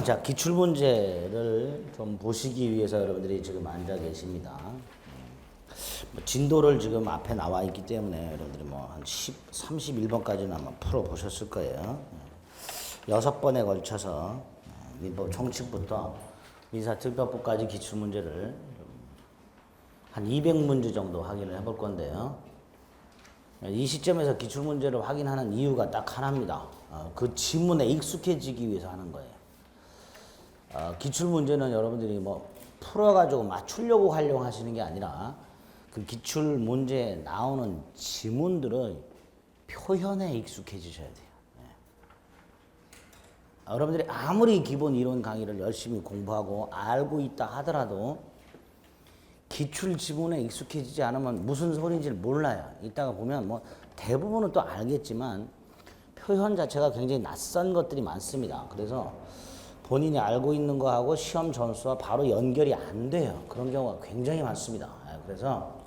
자, 기출문제를 좀 보시기 위해서 여러분들이 지금 앉아 계십니다. 진도를 지금 앞에 나와 있기 때문에 여러분들이 뭐 한 31번까지는 아마 풀어 보셨을 거예요. 6번에 걸쳐서 민법 총칙부터 민사특별법까지 기출문제를 한 200문제 정도 확인을 해볼 건데요. 이 시점에서 기출문제를 확인하는 이유가 딱 하나입니다. 그 지문에 익숙해지기 위해서 하는 거예요. 기출문제는 여러분들이 뭐 풀어가지고 맞추려고 활용하시는 게 아니라 그 기출문제에 나오는 지문들의 표현에 익숙해지셔야 돼요. 여러분들이 아무리 기본 이론 강의를 열심히 공부하고 알고 있다 하더라도 기출 지문에 익숙해지지 않으면 무슨 소리인지를 몰라요. 이따가 보면 뭐 대부분은 또 알겠지만 표현 자체가 굉장히 낯선 것들이 많습니다. 그래서 본인이 알고 있는 거하고 시험 점수와 바로 연결이 안 돼요. 그런 경우가 굉장히 많습니다. 그래서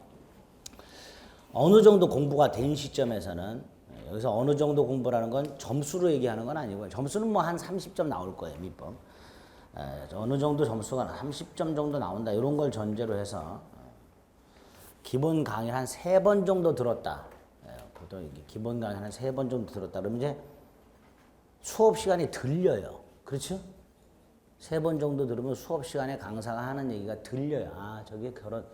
어느 정도 공부가 된 시점에서는 여기서 어느 정도 공부라는 건 점수로 얘기하는 건 아니고요. 점수는 뭐 한 30점 나올 거예요, 민법. 어느 정도 점수가 30점 정도 나온다. 이런 걸 전제로 해서 기본 강의 한 3번 정도 들었다. 보통 기본 강의 한 3번 정도 들었다. 그러면 이제 수업 시간이 들려요. 그렇죠? 3번 정도 들으면 수업 시간에 강사가 하는 얘기가 들려요. 아, 저게 그런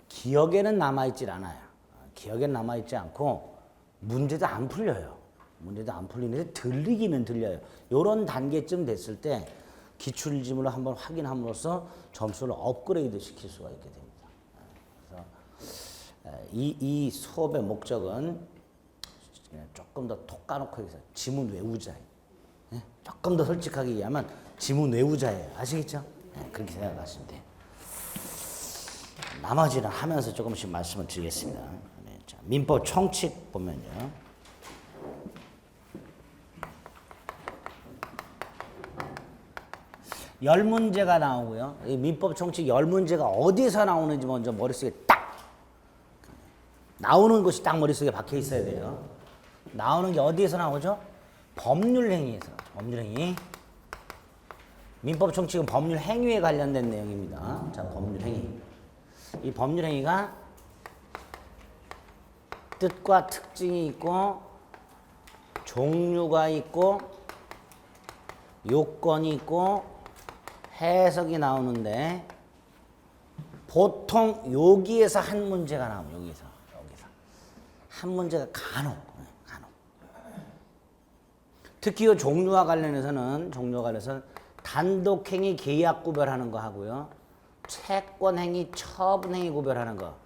기억에는 남아있질 않아요. 기억에는 남아있지 않고 문제도 안 풀려요. 문제도 안 풀리는데 들리기는 들려요. 이런 단계쯤 됐을 때 기출지문을 한번 확인함으로써 점수를 업그레이드 시킬 수가 있게 됩니다. 그래서 이 수업의 목적은 조금 더 톡 까놓고 해서 지문 외우자. 조금 더 솔직하게 얘기하면 지문 외우자예요. 아시겠죠? 그렇게 생각하시면 돼요. 나머지는 하면서 조금씩 말씀을 드리겠습니다. 자, 민법 총칙 보면요. 열 문제가 나오고요. 이 민법 총칙 10문제가 어디서 나오는지 먼저 머릿속에 딱 나오는 것이 딱 머릿속에 박혀 있어야 돼요. 나오는 게 어디에서 나오죠? 법률행위에서. 법률행위. 민법 총칙은 법률행위에 관련된 내용입니다. 자, 법률행위. 이 법률행위가 뜻과 특징이 있고 종류가 있고 요건이 있고 해석이 나오는데 보통 여기에서 한 문제가 나옵니다. 여기서 한 문제가 간혹. 특히 이 종류와 관련해서는 단독행위 계약 구별하는 거 하고요. 채권행위 처분행위 구별하는 거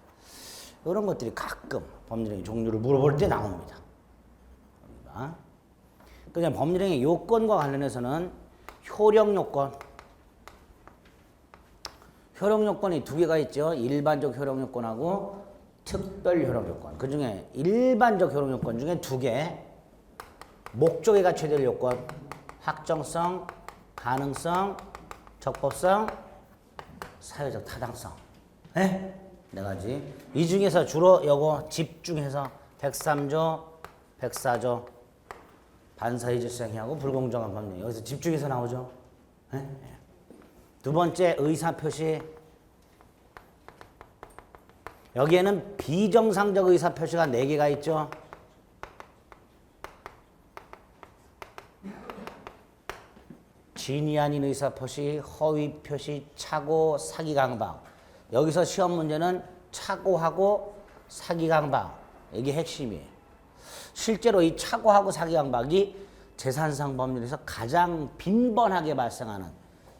이런 것들이 가끔 법률행위 종류를 물어볼 때 나옵니다. 그냥 법률행위 요건과 관련해서는 효력요건. 효력요건이 2개가 있죠. 일반적 효력요건하고 특별 효력요건. 그 중에 일반적 효력요건 중에 2개. 목적에 갖춰야 요건. 확정성, 가능성, 적법성, 사회적 타당성. 네 가지. 이 중에서 주로 요거 집중해서 103조, 104조 반사이질성행위하고 불공정한 법령 여기서 집중해서 나오죠. 네? 두 번째 의사표시. 여기에는 비정상적 의사표시가 4개가 있죠. 진위 아닌 의사표시, 허위표시, 착오, 사기강박. 여기서 시험 문제는 착오하고 사기강박. 이게 핵심이에요. 실제로 이 착오하고 사기강박이 재산상 법률에서 가장 빈번하게 발생하는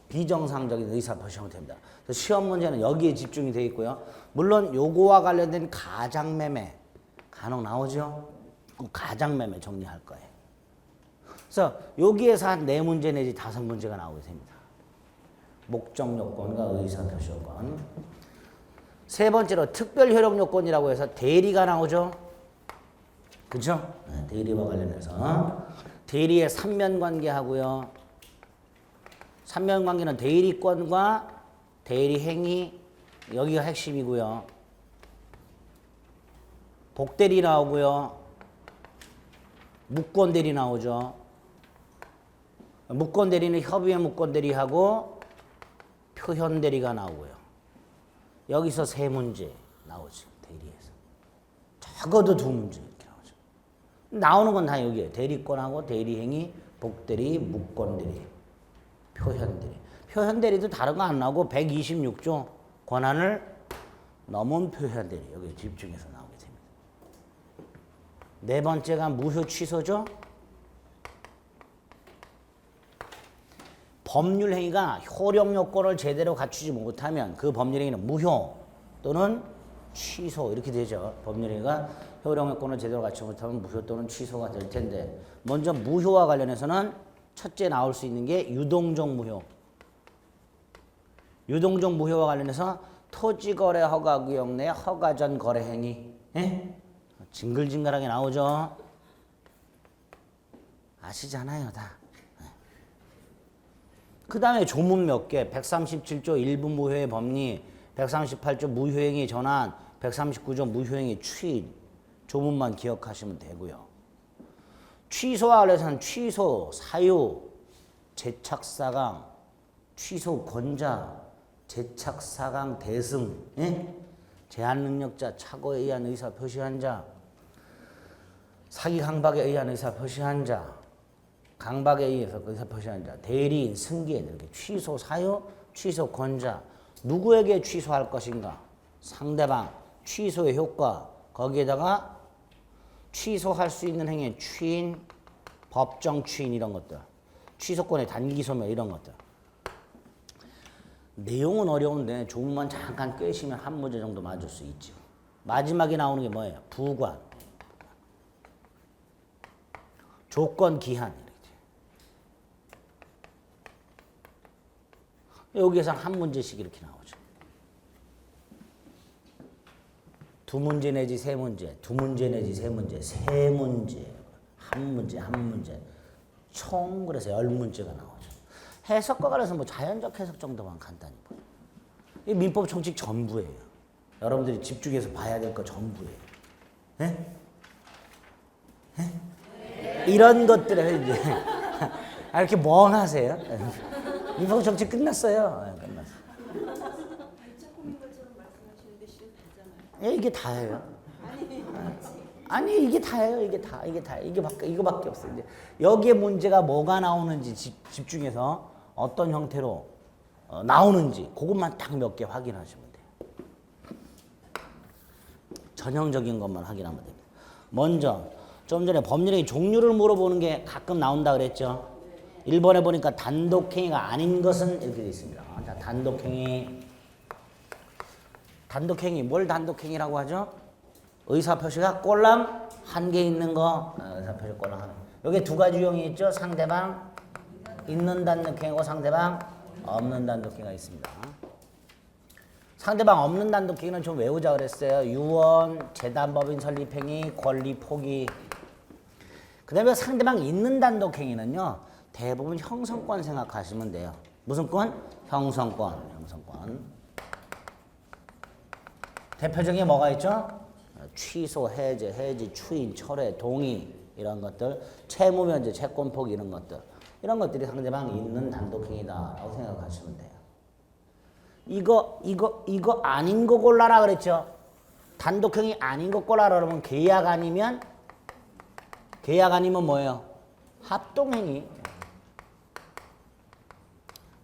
비정상적인 의사표시 형태입니다. 그래서 시험 문제는 여기에 집중이 되어 있고요. 물론 요거와 관련된 가장매매 간혹 나오죠. 가장매매 정리할 거예요. 그래서 여기에서 한 4문제 내지 5문제가 나오게 됩니다. 목적요건과 의사표시요건. 세 번째로 특별효력요건이라고 해서 대리가 나오죠. 그죠? 대리와 관련해서 대리의 삼면관계하고요. 삼면관계는 대리권과 대리행위 여기가 핵심이고요. 복대리 나오고요. 무권대리 나오죠. 무권대리는 협의의 무권대리하고 표현대리가 나오고요. 여기서 세 문제 나오죠. 대리에서. 적어도 두 문제 이렇게 나오죠. 나오는 건 다 여기에요. 대리권하고 대리행위, 복대리, 무권대리, 표현대리. 표현대리도 다른 거 안 나오고 126조 권한을 넘은 표현대리. 여기 집중해서 나오게 됩니다. 네 번째가 무효 취소죠. 법률 행위가 효력 요건을 제대로 갖추지 못하면 그 법률 행위는 무효 또는 취소 이렇게 되죠. 법률 행위가 효력 요건을 제대로 갖추지 못하면 무효 또는 취소가 될 텐데 먼저 무효와 관련해서는 첫째 나올 수 있는 게 유동적 무효. 유동적 무효와 관련해서 토지거래 허가구역 내 허가전 거래 행위. 예? 징글징글하게 나오죠. 아시잖아요 다. 그 다음에 조문 몇 개, 137조 일부 무효의 법리, 138조 무효행위 전환, 139조 무효행위 추인, 조문만 기억하시면 되고요. 취소와 관련해서는 취소, 사유, 재착사강, 취소 권자, 재착사강 대승, 예? 제한능력자, 착오에 의한 의사 표시한 자, 사기 강박에 의한 의사 표시한 자, 강박에 의해서 의사 표시한 자, 대리인, 승계인 이렇게 취소 사유, 취소 권자, 누구에게 취소할 것인가, 상대방, 취소의 효과, 거기에다가 취소할 수 있는 행위의 추인, 법정 추인 이런 것들, 취소권의 단기 소멸 이런 것들. 내용은 어려운데 조문만 잠깐 꿰시면 한 문제 정도 맞을 수 있죠. 마지막에 나오는 게 뭐예요? 부관, 조건, 기한. 여기에서 한 문제씩 이렇게 나오죠. 두 문제 내지 세 문제, 두 문제 내지 세 문제, 세 문제, 한 문제, 한 문제. 총 그래서 10문제가 나오죠. 해석과 관련해서 뭐 자연적 해석 정도만 간단히 보여. 이 민법 총칙 전부예요. 여러분들이 집중해서 봐야 될 거 전부예요. 네? 네? 이런 것들을 이제 이렇게 멍하세요? 민법 총칙 끝났어요. 네, 끝났어요. 예, 이게 다예요. 아니 이게 다예요. 이게 다 이거밖에 없어요. 이제 여기에 문제가 뭐가 나오는지 집중해서 어떤 형태로 나오는지 그것만 딱 몇 개 확인하시면 돼요. 전형적인 것만 확인하면 됩니다. 먼저 좀 전에 법률의 종류를 물어보는 게 가끔 나온다 그랬죠. 1번에 보니까 단독행위가 아닌 것은 이렇게 되어 있습니다. 자, 단독행위, 뭘 단독행위라고 하죠? 의사표시가 꼴랑 한 개 있는 거, 의사표시 꼴랑 한 개. 여기 두 가지 유형이 있죠. 상대방 있는 단독행위고 상대방 없는 단독행위가 있습니다. 상대방 없는 단독행위는 좀 외우자 그랬어요. 유언, 재단법인 설립행위, 권리 포기. 그 다음에 상대방 있는 단독행위는요. 대부분 형성권 생각하시면 돼요. 무슨 권? 형성권. 대표적인 게 뭐가 있죠? 취소, 해제, 해지, 추인, 철회, 동의 이런 것들, 채무 면제, 채권 포기 이런 것들. 이런 것들이 상대방 있는 단독행위다라고 생각하시면 돼요. 이거 아닌 거 골라라 그랬죠? 단독행위 아닌 거 골라라 그러면 계약 아니면 뭐예요? 합동행위.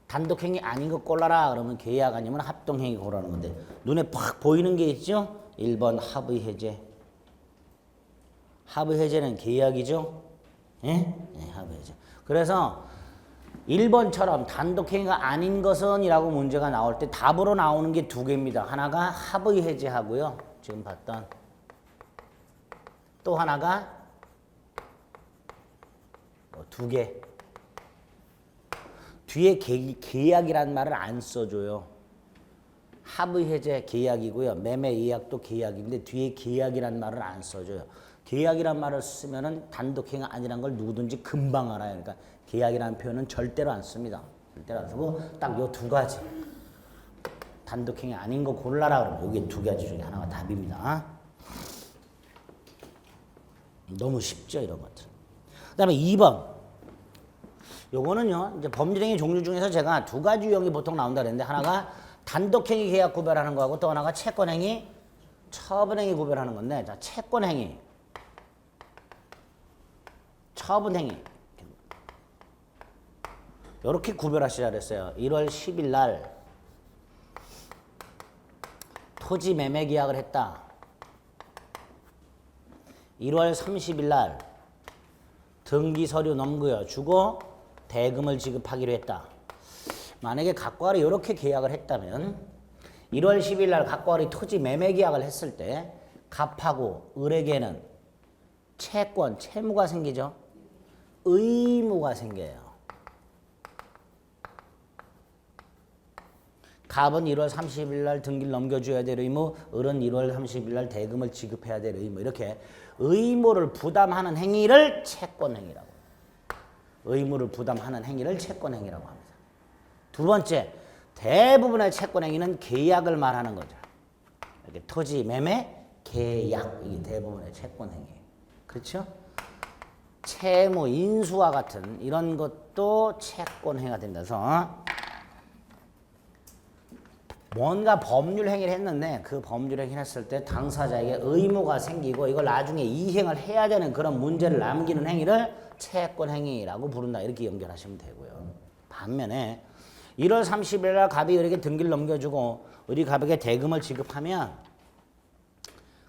단독행위 아닌 거 골라라 그러면 계약 아니면 합동행위 고르는 건데 눈에 팍 보이는 게 있죠? 1번 합의해제. 합의해제는 계약이죠? 예? 네, 합의해제. 그래서 1번처럼 단독행위가 아닌 것은 이라고 문제가 나올 때 답으로 나오는 게 두 개입니다. 하나가 합의해제하고요. 지금 봤던. 또 하나가 두 개. 뒤에 계약이라는 말을 안 써줘요. 합의해제 계약이고요. 매매 예약도 계약인데 뒤에 계약이라는 말을 안 써줘요. 계약이라는 말을 쓰면은 단독행위 아니라는 걸 누구든지 금방 알아요. 그러니까 계약이라는 표현은 절대로 안 씁니다. 절대로 안 쓰고 딱 요 두 가지. 단독행위 아닌 거 골라라 그러면 여기 두 가지 중에 하나가 답입니다. 너무 쉽죠 이런 것들. 그 다음에 2번. 요거는요, 이제 법률행위 종류 중에서 제가 두 가지 유형이 보통 나온다 그랬는데, 하나가 단독행위 계약 구별하는 거하고 또 하나가 채권행위, 처분행위 구별하는 건데, 자, 채권행위, 처분행위. 요렇게 구별하시라 그랬어요. 1월 10일 날 토지 매매 계약을 했다. 1월 30일 날 등기 서류 넘겨 주고 대금을 지급하기로 했다. 만약에 각과 을이 이렇게 계약을 했다면 1월 10일 날 각과 을이 토지 매매 계약을 했을 때 갑하고 을에게는 채권, 채무가 생기죠. 의무가 생겨요. 갑은 1월 30일 날 등기를 넘겨줘야 될 의무, 을은 1월 30일 날 대금을 지급해야 될 의무. 이렇게 의무를 부담하는 행위를 채권행위라고 해요. 의무를 부담하는 행위를 채권행위라고 합니다. 두 번째, 대부분의 채권행위는 계약을 말하는 거죠. 이렇게 토지 매매 계약, 이게 대부분의 채권행위. 그렇죠? 채무, 인수와 같은 이런 것도 채권행위가 된다. 그래서 뭔가 법률 행위를 했는데 그 법률 행위를 했을 때 당사자에게 의무가 생기고 이걸 나중에 이행을 해야 되는 그런 문제를 남기는 행위를 채권 행위라고 부른다. 이렇게 연결하시면 되고요. 반면에 1월 30일 날 갑이 을에게 등기를 넘겨주고 을이 갑에게 대금을 지급하면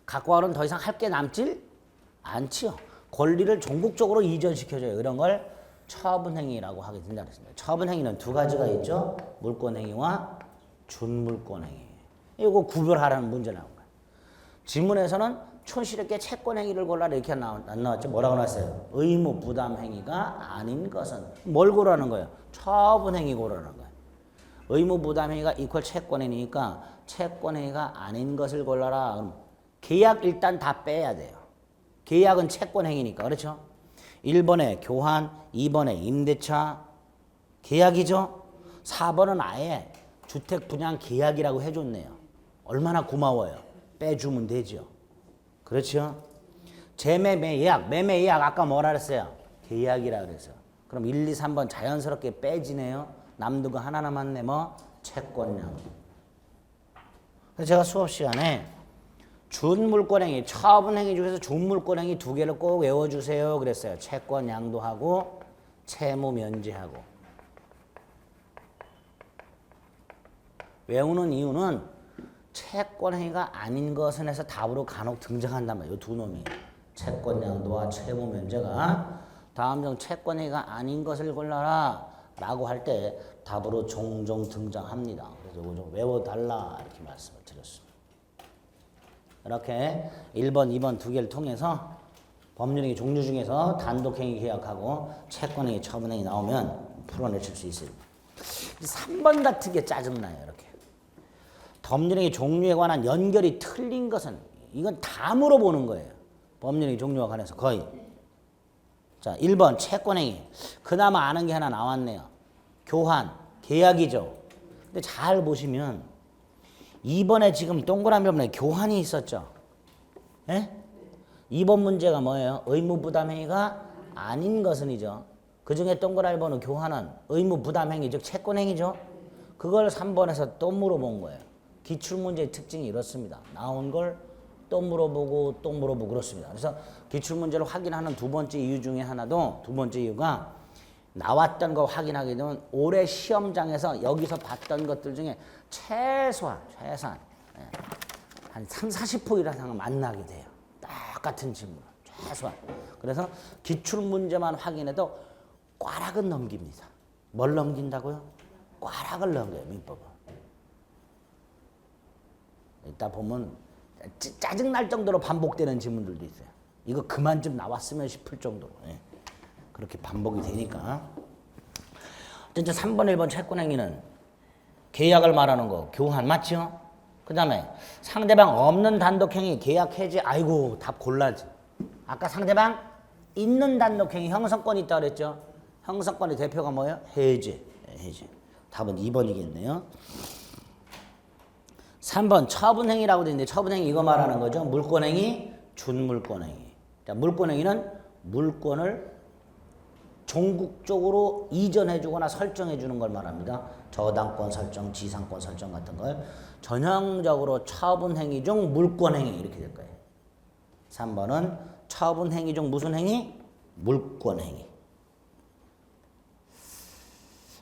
각과 을은 더 이상 할 게 남질 않지요. 권리를 종국적으로 이전시켜줘요. 이런 걸 처분행위라고 하게 된다 그랬습니다. 처분행위는 두 가지가 있죠. 물권행위와 준물권행위. 이거 구별하라는 문제 나온 거예요. 지문에서는 촌스럽게 채권행위를 골라라 이렇게 안 나왔죠. 뭐라고 나왔어요? 의무 부담행위가 아닌 것은 뭘 고르라는 거예요? 처분행위 고르라는 거예요. 의무 부담행위가 이퀄 채권행위니까 채권행위가 아닌 것을 골라라. 그럼 계약 일단 다 빼야 돼요. 계약은 채권행위니까. 그렇죠? 1번에 교환, 2번에 임대차 계약이죠. 4번은 아예 주택 분양 계약이라고 해줬네요. 얼마나 고마워요. 빼주면 되죠. 그렇죠? 재매매 예약, 매매 예약 아까 뭐라 그랬어요? 계약이라 그랬어요. 그럼 1, 2, 3번 자연스럽게 빼지네요. 남는 거 하나 남았네. 뭐? 채권량. 그래서 제가 수업 시간에 준물권행위, 처분행위 중에서 준물권행위 두 개를 꼭 외워주세요 그랬어요. 채권양도하고 채무면제하고. 외우는 이유는 채권행위가 아닌 것은 해서 답으로 간혹 등장한단 말이에요. 이 두 놈이. 채권양도와 채무면제가 다음 중 채권행위가 아닌 것을 골라라 라고 할 때 답으로 종종 등장합니다. 그래서 이거 좀 외워달라 이렇게 말씀을 드렸습니다. 이렇게 1번, 2번 두 개를 통해서 법률행위 종류 중에서 단독행위 계약하고 채권행위, 처분행위 나오면 풀어내실 수 있어요. 3번 같은 게 짜증나요. 이렇게. 법률행위 종류에 관한 연결이 틀린 것은 이건 다 물어보는 거예요. 법률행위 종류와 관해서 거의. 자, 1번 채권행위. 그나마 아는 게 하나 나왔네요. 교환, 계약이죠. 근데 잘 보시면 2번에 지금 동그라미 부분에 교환이 있었죠. 예? 2번 문제가 뭐예요? 의무부담행위가 아닌 것은이죠. 그 중에 동그라미 번호 교환은 의무부담행위, 즉 채권행위죠. 그걸 3번에서 또 물어본 거예요. 기출문제의 특징이 이렇습니다. 나온 걸 또 물어보고 또 물어보고 그렇습니다. 그래서 기출문제를 확인하는 두 번째 이유 중에 하나도 두 번째 이유가 나왔던 거 확인하게 되면 올해 시험장에서 여기서 봤던 것들 중에 최소한 한 3, 40% 이상은 만나게 돼요. 똑같은 질문 최소한. 그래서 기출문제만 확인해도 꽈락은 넘깁니다. 뭘 넘긴다고요? 꽈락을 넘겨요. 민법은. 이따 보면 짜증날 정도로 반복되는 질문들도 있어요. 이거 그만 좀 나왔으면 싶을 정도로. 예. 그렇게 반복이 되니까. 어쨌든 3번, 1번 채권행위는 계약을 말하는 거, 교환 맞죠? 그 다음에 상대방 없는 단독행위, 계약 해지. 아이고 답 골라지. 아까 상대방 있는 단독행위, 형성권이 있다고 그랬죠? 형성권의 대표가 뭐예요? 해지. 해지. 답은 2번이겠네요. 3번 처분행위라고 되어 있는데 처분행위 이거 말하는 거죠. 물권행위, 준물권행위. 자, 물권행위는 물권을 전국적으로 이전해주거나 설정해주는 걸 말합니다. 저당권 설정, 지상권 설정 같은 걸 전형적으로 처분행위 중 물권행위 이렇게 될 거예요. 3번은 처분행위 중 무슨 행위? 물권행위.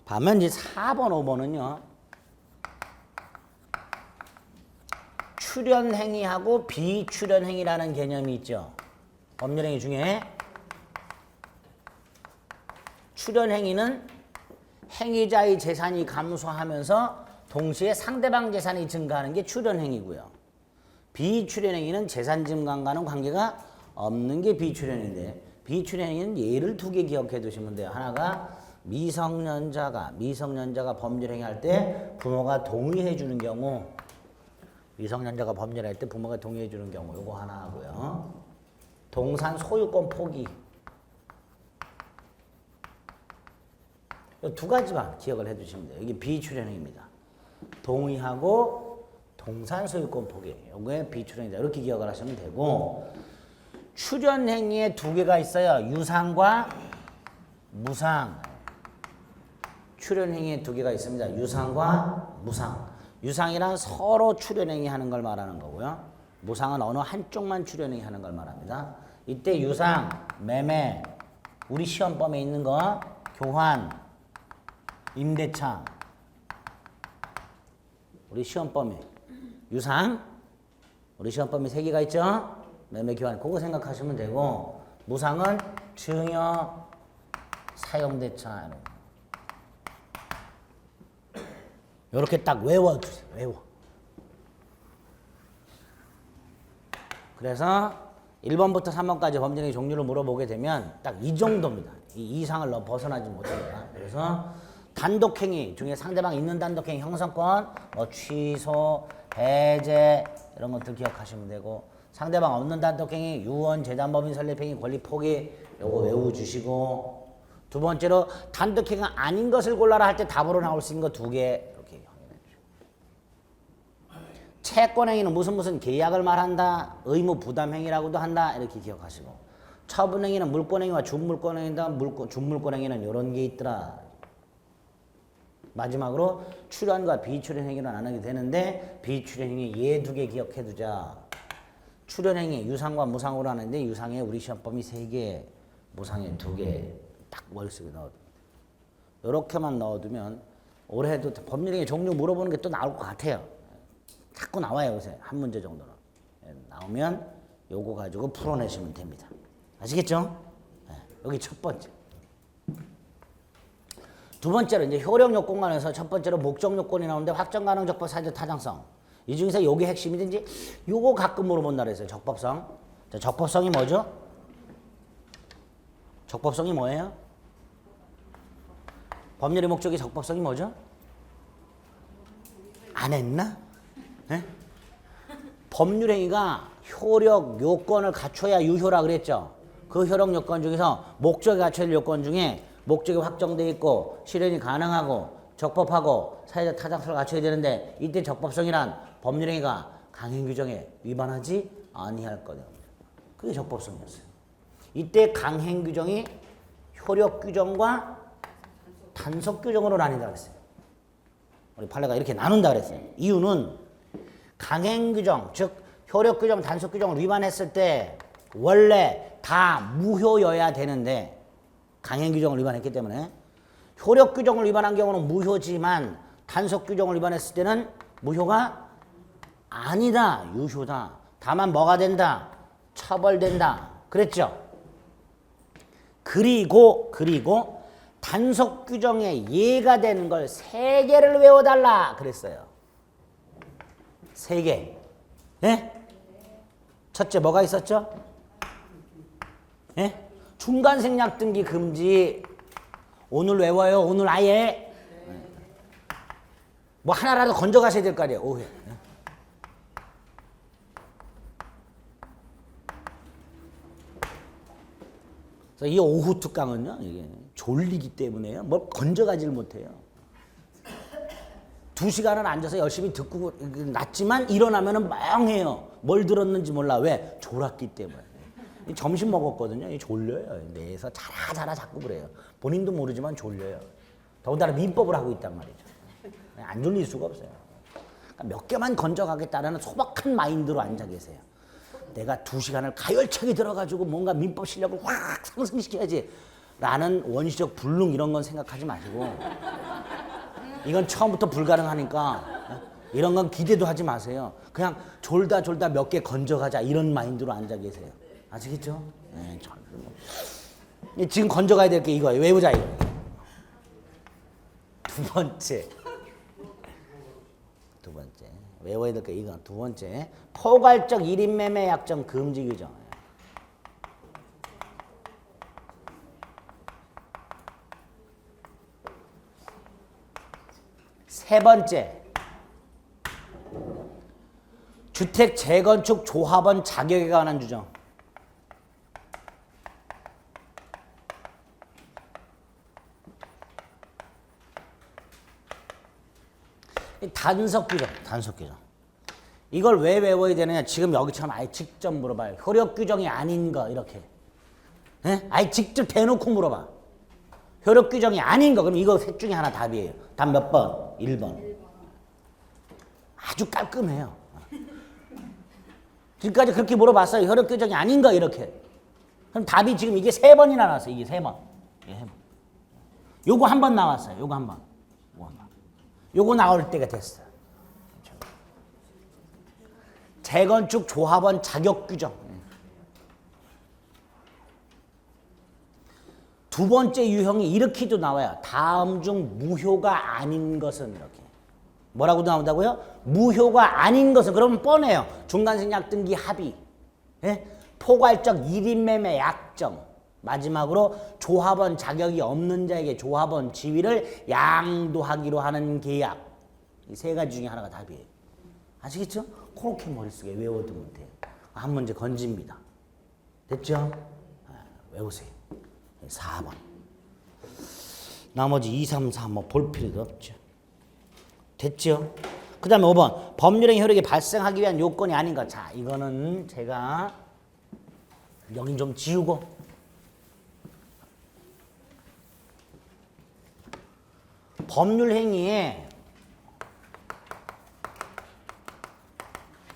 반면 이제 4번, 5번은요. 출연행위하고 비출연행위라는 개념이 있죠. 법률행위 중에 출연행위는 행위자의 재산이 감소하면서 동시에 상대방 재산이 증가하는 게 출연행위고요. 비출연행위는 재산 증가과는 관계가 없는 게 비출연행인데 비출연행위는 예를 2개 기억해 두시면 돼요. 하나가 미성년자가 법률행위 할 때 부모가 동의해 주는 경우 미성년자가 법률행위 할 때 부모가 동의해 주는 경우 요거 하나 하고요. 동산 소유권 포기 이 두 가지만 기억을 해 두시면 돼요. 이게 비출연행입니다. 동의하고 동산 소유권 포기 요게 비출연행이다. 이렇게 기억을 하시면 되고 출연행위에 2개가 있어요. 유상과 무상. 출연행위에 2개가 있습니다. 유상과 무상. 유상이란 서로 출연행위 하는 걸 말하는 거고요. 무상은 어느 한쪽만 출연행위 하는 걸 말합니다. 이때 유상, 매매, 우리 시험범에 있는 거, 교환, 임대차. 우리 시험범위. 유상, 우리 시험범위 3개가 있죠? 매매, 교환. 그거 생각하시면 되고, 무상은 증여, 사용대차. 이렇게 딱 외워주세요. 외워. 그래서 1번부터 3번까지 법률행위 종류를 물어보게 되면 딱 이 정도입니다. 이 이상을 벗어나지 못합니다. 그래서 단독행위 중에 상대방 있는 단독행위 형성권, 뭐 취소, 해제 이런 것들 기억하시면 되고 상대방 없는 단독행위 유언, 재단법인 설립행위, 권리 포기 요거 외워주시고 두 번째로 단독행위가 아닌 것을 골라라 할 때 답으로 나올 수 있는 거 2개 채권행위는 무슨 계약을 말한다. 의무 부담행위라고도 한다. 이렇게 기억하시고 처분행위는 물권행위와 준물권행위다. 준물권행위는 이런 게 있더라. 마지막으로 출연과 비출연행위로 나누게 되는데 비출연행위 얘 2개 기억해 두자. 출연행위 유상과 무상으로 하는데 유상에 우리 시험범위 3개, 무상에 2개 딱 머릿속에 넣어둡니다. 이렇게만 넣어두면 올해도 법률행위 종류 물어보는 게 또 나올 것 같아요. 자꾸 나와요 요새 한 문제 정도는. 나오면 요거 가지고 풀어내시면 됩니다. 아시겠죠? 여기 첫 번째. 두 번째로 이제 효력 요건관에서 첫 번째로 목적 요건이 나오는데 확정 가능 적법 사유적 타당성. 이 중에서 요게 핵심이든지 요거 가끔 물어본다 그랬어요. 적법성. 자, 적법성이 뭐죠? 적법성이 뭐예요? 법률의 목적이 적법성이 뭐죠? 안 했나? 네? 법률행위가 효력 요건을 갖춰야 유효라 그랬죠. 그 효력 요건 중에서 목적이 갖춰야 될 요건 중에 목적이 확정돼 있고 실현이 가능하고 적법하고 사회적 타당성을 갖춰야 되는데 이때 적법성이란 법률행위가 강행규정에 위반하지 아니할 거다. 그게 적법성이었어요. 이때 강행규정이 효력규정과 단속규정으로 나뉜다 그랬어요. 우리 판례가 이렇게 나눈다 그랬어요. 이유는 강행규정, 즉 효력규정, 단속규정을 위반했을 때 원래 다 무효여야 되는데 강행규정을 위반했기 때문에 효력규정을 위반한 경우는 무효지만 단속규정을 위반했을 때는 무효가 아니다, 유효다. 다만 뭐가 된다? 처벌된다. 그랬죠? 그리고 단속규정에 예가 되는 걸 3개를 외워달라 그랬어요. 3개. 예? 첫째 뭐가 있었죠? 예? 중간생략 등기 금지. 오늘 외워요. 오늘 아예. 뭐 하나라도 건져 가셔야 될 거 아니에요. 오해. 그래서 이 오후 특강은요. 이게 졸리기 때문에요. 뭘 건져가지를 못해요. 2시간을 앉아서 열심히 듣고 났지만 일어나면은 멍해요. 뭘 들었는지 몰라. 왜? 졸았기 때문에. 점심 먹었거든요. 졸려요. 뇌에서 자라 자꾸 그래요. 본인도 모르지만 졸려요. 더군다나 민법을 하고 있단 말이죠. 안 졸릴 수가 없어요. 그러니까 몇 개만 건져가겠다는 소박한 마인드로 앉아 계세요. 내가 2시간을 가열차게 들어가지고 뭔가 민법 실력을 확 상승시켜야지 라는 원시적 불능 이런 건 생각하지 마시고 이건 처음부터 불가능하니까 이런 건 기대도 하지 마세요. 그냥 졸다 몇 개 건져가자 이런 마인드로 앉아 계세요. 아시겠죠? 네, 지금 건져가야 될 게 이거예요. 외우자 이거. 두 번째 외워야 될 게 이거. 두 번째 포괄적 1인 매매 약정 금지 규정. 세 번째 주택 재건축 조합원 자격에 관한 규정. 단속 규정. 이걸 왜 외워야 되느냐? 지금 여기처럼 아예 직접 물어봐요. 효력 규정이 아닌 거 이렇게. 에? 아예 직접 대놓고 물어봐. 효력 규정이 아닌 거. 그럼 이거 셋 중에 하나 답이에요. 답 몇 번? 1번. 아주 깔끔해요. 지금까지 그렇게 물어봤어요. 효력 규정이 아닌 거 이렇게. 그럼 답이 지금 이게 3번이나 나왔어요. 이게 3번. 요거 한 번 나왔어요. 요거 한 번. 요거 나올 때가 됐어요. 재건축 조합원 자격 규정. 두 번째 유형이 이렇게도 나와요. 다음 중 무효가 아닌 것은 이렇게. 뭐라고 나온다고요? 무효가 아닌 것은. 그러면 뻔해요. 중간생략 등기 합의. 예? 포괄적 1인 매매 약정. 마지막으로 조합원 자격이 없는 자에게 조합원 지위를 양도하기로 하는 계약. 이 세 가지 중에 하나가 답이에요. 아시겠죠? 그렇게 머릿속에 외워두면 돼요. 한 문제 건집니다. 됐죠? 외우세요. 4번. 나머지 2, 3, 4 뭐 볼 필요도 없죠. 됐죠? 그 다음에 5번. 법률행 효력이 발생하기 위한 요건이 아닌가. 자, 이거는 제가 여긴 좀 지우고 법률행위에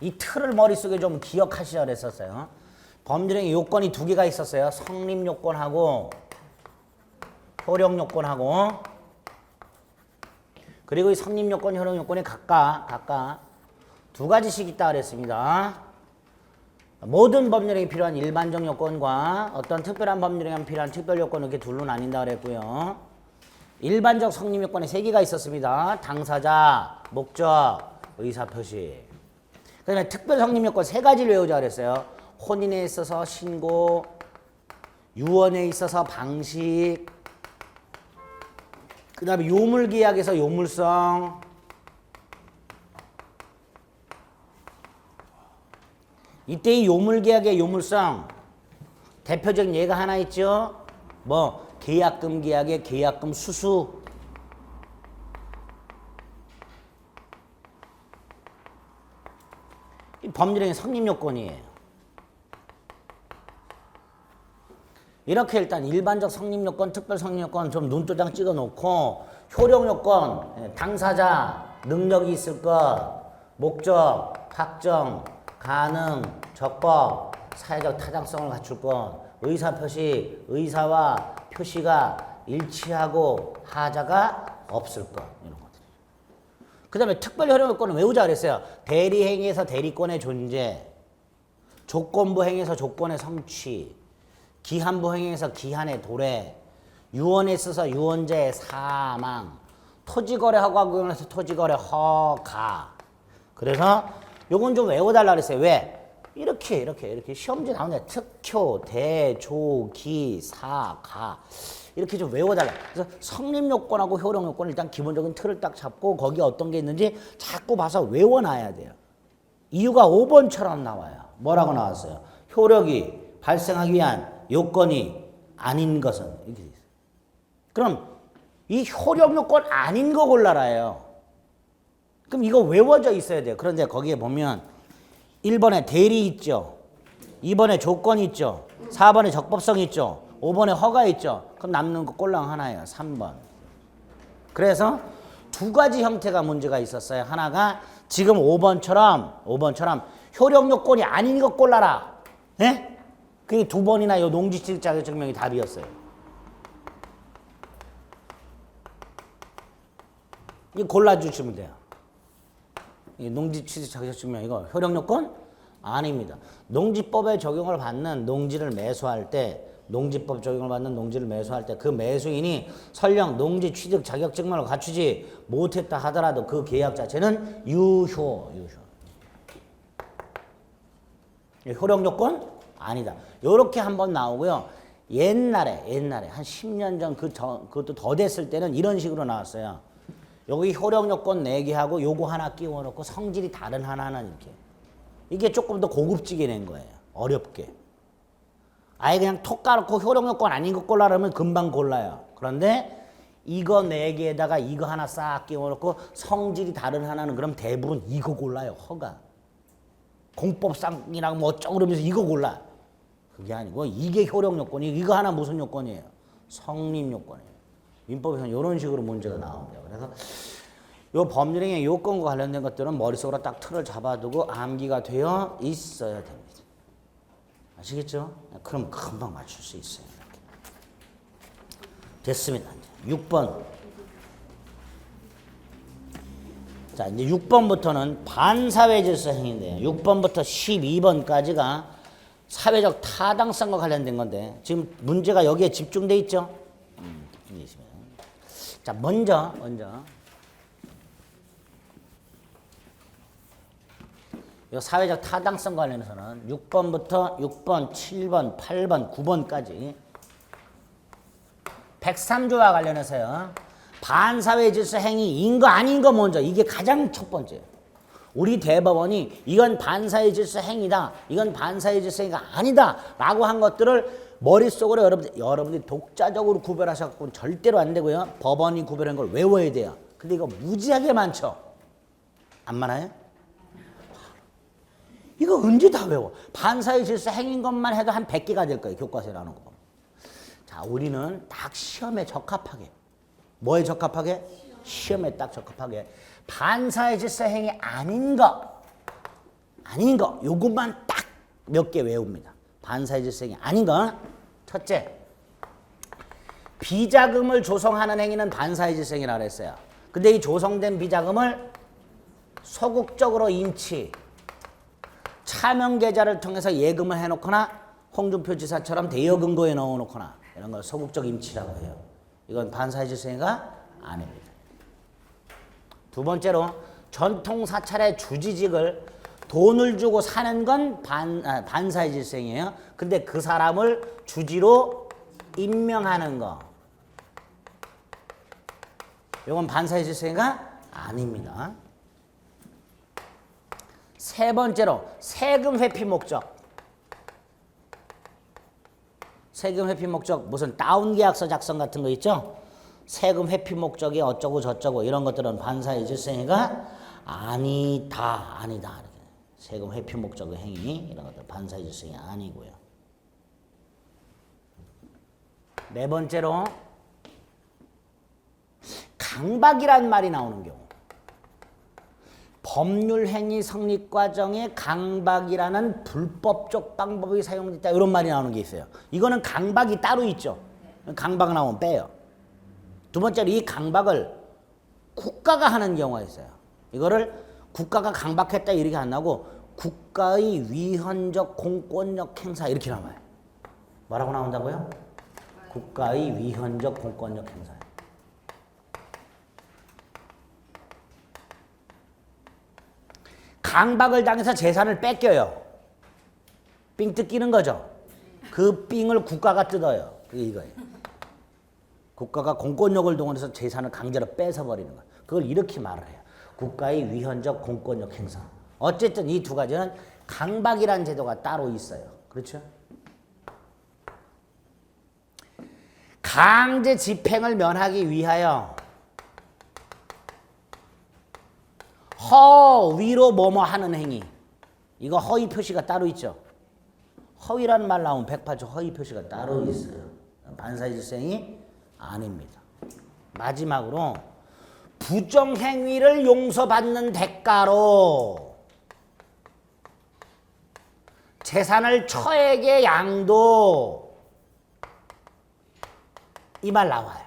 이 틀을 머릿속에 좀 기억하시라 그랬었어요. 법률행위 요건이 2개가 있었어요. 성립요건하고 효력요건하고. 그리고 이 성립요건, 효력요건이 각각 2가지씩 있다 그랬습니다. 모든 법률행위 필요한 일반적 요건과 어떤 특별한 법률행위 필요한 특별요건 이렇게 둘로 나뉜다 그랬고요. 일반적 성립요건에 3개가 있었습니다. 당사자, 목적, 의사표시. 그 다음에 특별 성립요건 3가지를 외우자 그랬어요. 혼인에 있어서 신고, 유언에 있어서 방식, 그 다음에 요물계약에서 요물성, 이때 이 요물계약의 요물성 대표적인 예가 하나 있죠. 뭐 계약금 계약의 계약금 수수. 이 법률행위 성립요건이에요. 이렇게 일단 일반적 성립요건, 특별 성립요건 좀 눈도장 찍어놓고 효력요건, 당사자, 능력이 있을 것, 목적, 확정, 가능, 적법, 사회적 타당성을 갖출 것, 의사표시, 의사와 표시가 일치하고 하자가 없을 것. 이런 것들. 그 다음에 특별 효력요건은 외우자 그랬어요. 대리행위에서 대리권의 존재, 조건부 행위에서 조건의 성취, 기한부 행위에서 기한의 도래, 유언에 있어서 유언자의 사망, 토지거래 허가 구역에서 토지거래 허가. 그래서 요건 좀 외워달라 그랬어요. 왜? 이렇게 시험지 나오는데 특효, 대, 조, 기, 사, 가 이렇게 좀 외워달라. 그래서 성립요건하고 효력요건을 일단 기본적인 틀을 딱 잡고 거기에 어떤 게 있는지 자꾸 봐서 외워놔야 돼요. 이유가 5번처럼 나와요. 뭐라고 나왔어요? 효력이 발생하기 위한 요건이 아닌 것은 이렇게 돼 있어요. 그럼 이 효력요건 아닌 거 골라라요. 그럼 이거 외워져 있어야 돼요. 그런데 거기에 보면 1번에 대리 있죠. 2번에 조건이 있죠. 4번에 적법성 있죠. 5번에 허가 있죠. 그럼 남는 거 꼴랑 하나예요. 3번. 그래서 두 가지 형태가 문제가 있었어요. 하나가 지금 5번처럼 효력 요건이 아닌 거 골라라. 예? 그게 두 번이나 요 농지취득 자격증명이 답이었어요. 이거 골라주시면 돼요. 이 농지취득 자격증명 이거 효력 요건 아닙니다. 농지법에 적용을 받는 농지를 매수할 때 농지법 적용을 받는 농지를 매수할 때 그 매수인이 설령 농지 취득 자격증명을 갖추지 못했다 하더라도 그 계약 자체는 유효. 효력 요건 아니다. 요렇게 한번 나오고요. 옛날에 한 10년 전 그것도 더 됐을 때는 이런 식으로 나왔어요. 여기 효력 요건 4개 하고 요거 하나 끼워 놓고 성질이 다른 하나는 이렇게. 이게 조금 더 고급지게 낸 거예요. 어렵게. 아예 그냥 톡 까놓고 효력 요건 아닌 거 골라라면 금방 골라요. 그런데 이거 4개에다가 이거 하나 싹 끼워놓고 성질이 다른 하나는 그럼 대부분 이거 골라요. 허가. 공법상이랑 뭐 어쩌고 그러면서 이거 골라. 그게 아니고 이게 효력 요건이에요. 이거 하나 무슨 요건이에요? 성립 요건이에요. 민법에서는 이런 식으로 문제가 나옵니다. 그래서 요 법률행위 요건과 관련된 것들은 머릿속으로 딱 틀을 잡아두고 암기가 되어 있어야 됩니다. 아시겠죠? 그럼 금방 맞출 수 있어요. 이렇게. 됐습니다. 이제 6번. 자, 이제 6번부터는 반사회 질서 행위인데요. 6번부터 12번까지가 사회적 타당성과 관련된 건데 지금 문제가 여기에 집중돼 있죠? 자, 먼저 이 사회적 타당성 관련해서는 6번부터 6번, 7번, 8번, 9번까지 103조와 관련해서요. 반사회 질서 행위인 거 아닌 거 먼저 이게 가장 첫 번째예요. 우리 대법원이 이건 반사회 질서 행위다. 이건 반사회 질서 행위가 아니다. 라고 한 것들을 머릿속으로 여러분들이 독자적으로 구별하셔서 절대로 안 되고요. 법원이 구별한 걸 외워야 돼요. 근데 이거 무지하게 많죠. 안 많아요? 이거 언제 다 외워? 반사회 질서 행위인 것만 해도 한 100개가 될 거예요. 교과서에 나오는 거. 자, 우리는 딱 시험에 적합하게. 뭐에 적합하게? 시험에 딱 적합하게. 반사회 질서 행위 아닌 거. 요것만 딱 몇 개 외웁니다. 반사회 질서 행위 아닌 거. 첫째. 비자금을 조성하는 행위는 반사회 질서 행위라고 했어요. 근데 이 조성된 비자금을 소극적으로 인치, 차명 계좌를 통해서 예금을 해놓거나 홍준표 지사처럼 대여금고에 넣어놓거나 이런 걸 소극적 임치라고 해요. 이건 반사회 질서 행위가 아닙니다. 두 번째로 전통 사찰의 주지직을 돈을 주고 사는 건 반사회 질서 행위예요. 근데 그 사람을 주지로 임명하는 거. 이건 반사회 질서 행위가 아닙니다. 세 번째로 세금 회피 목적. 세금 회피 목적 무슨 다운 계약서 작성 같은 거 있죠? 세금 회피 목적이 어쩌고 저쩌고 이런 것들은 반사회 질서 행위가 아니다. 이렇게. 세금 회피 목적의 행위 이런 것들 반사회 질서 행위 아니고요. 네 번째로 강박이란 말이 나오는 경우. 법률행위 성립 과정에 강박이라는 불법적 방법이 사용됐다 이런 말이 나오는 게 있어요. 이거는 강박이 따로 있죠. 강박 나오면 빼요. 두 번째로 이 강박을 국가가 하는 경우가 있어요. 이거를 국가가 강박했다 이렇게 안 나오고 국가의 위헌적 공권력 행사 이렇게 나와요. 뭐라고 나온다고요? 국가의 위헌적 공권력 행사. 강박을 당해서 재산을 뺏겨요. 삥 뜯기는 거죠. 그 삥을 국가가 뜯어요. 그게 이거예요. 국가가 공권력을 동원해서 재산을 강제로 뺏어버리는 거예요. 그걸 이렇게 말을 해요. 국가의 위헌적 공권력 행사. 어쨌든 이 두 가지는 강박이라는 제도가 따로 있어요. 그렇죠? 강제 집행을 면하기 위하여 허위로 뭐뭐 하는 행위. 이거 허위 표시가 따로 있죠. 허위란 말 나오면 108조 허위 표시가 따로 있어요. 반사의 질서행위 아닙니다. 마지막으로 부정행위를 용서받는 대가로 재산을 처에게 양도 이 말 나와요.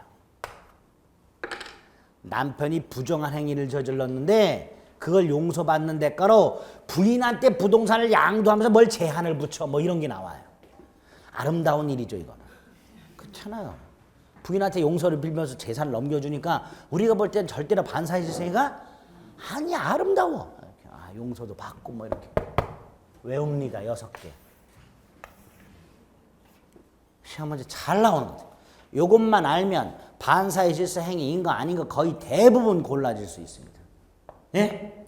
남편이 부정한 행위를 저질렀는데 그걸 용서받는 대가로 부인한테 부동산을 양도하면서 뭘 제한을 붙여 뭐 이런 게 나와요. 아름다운 일이죠 이거는. 그렇잖아요. 부인한테 용서를 빌면서 재산을 넘겨주니까 우리가 볼 땐 절대로 반사의 질서가 아니 아름다워. 이렇게. 아, 용서도 받고 뭐 이렇게 외웁니다. 6개. 시험 문제 잘 나오는 거죠. 요것만 알면 반사의 질서 행위인 거 아닌 거 거의 대부분 골라질 수 있습니다. 예?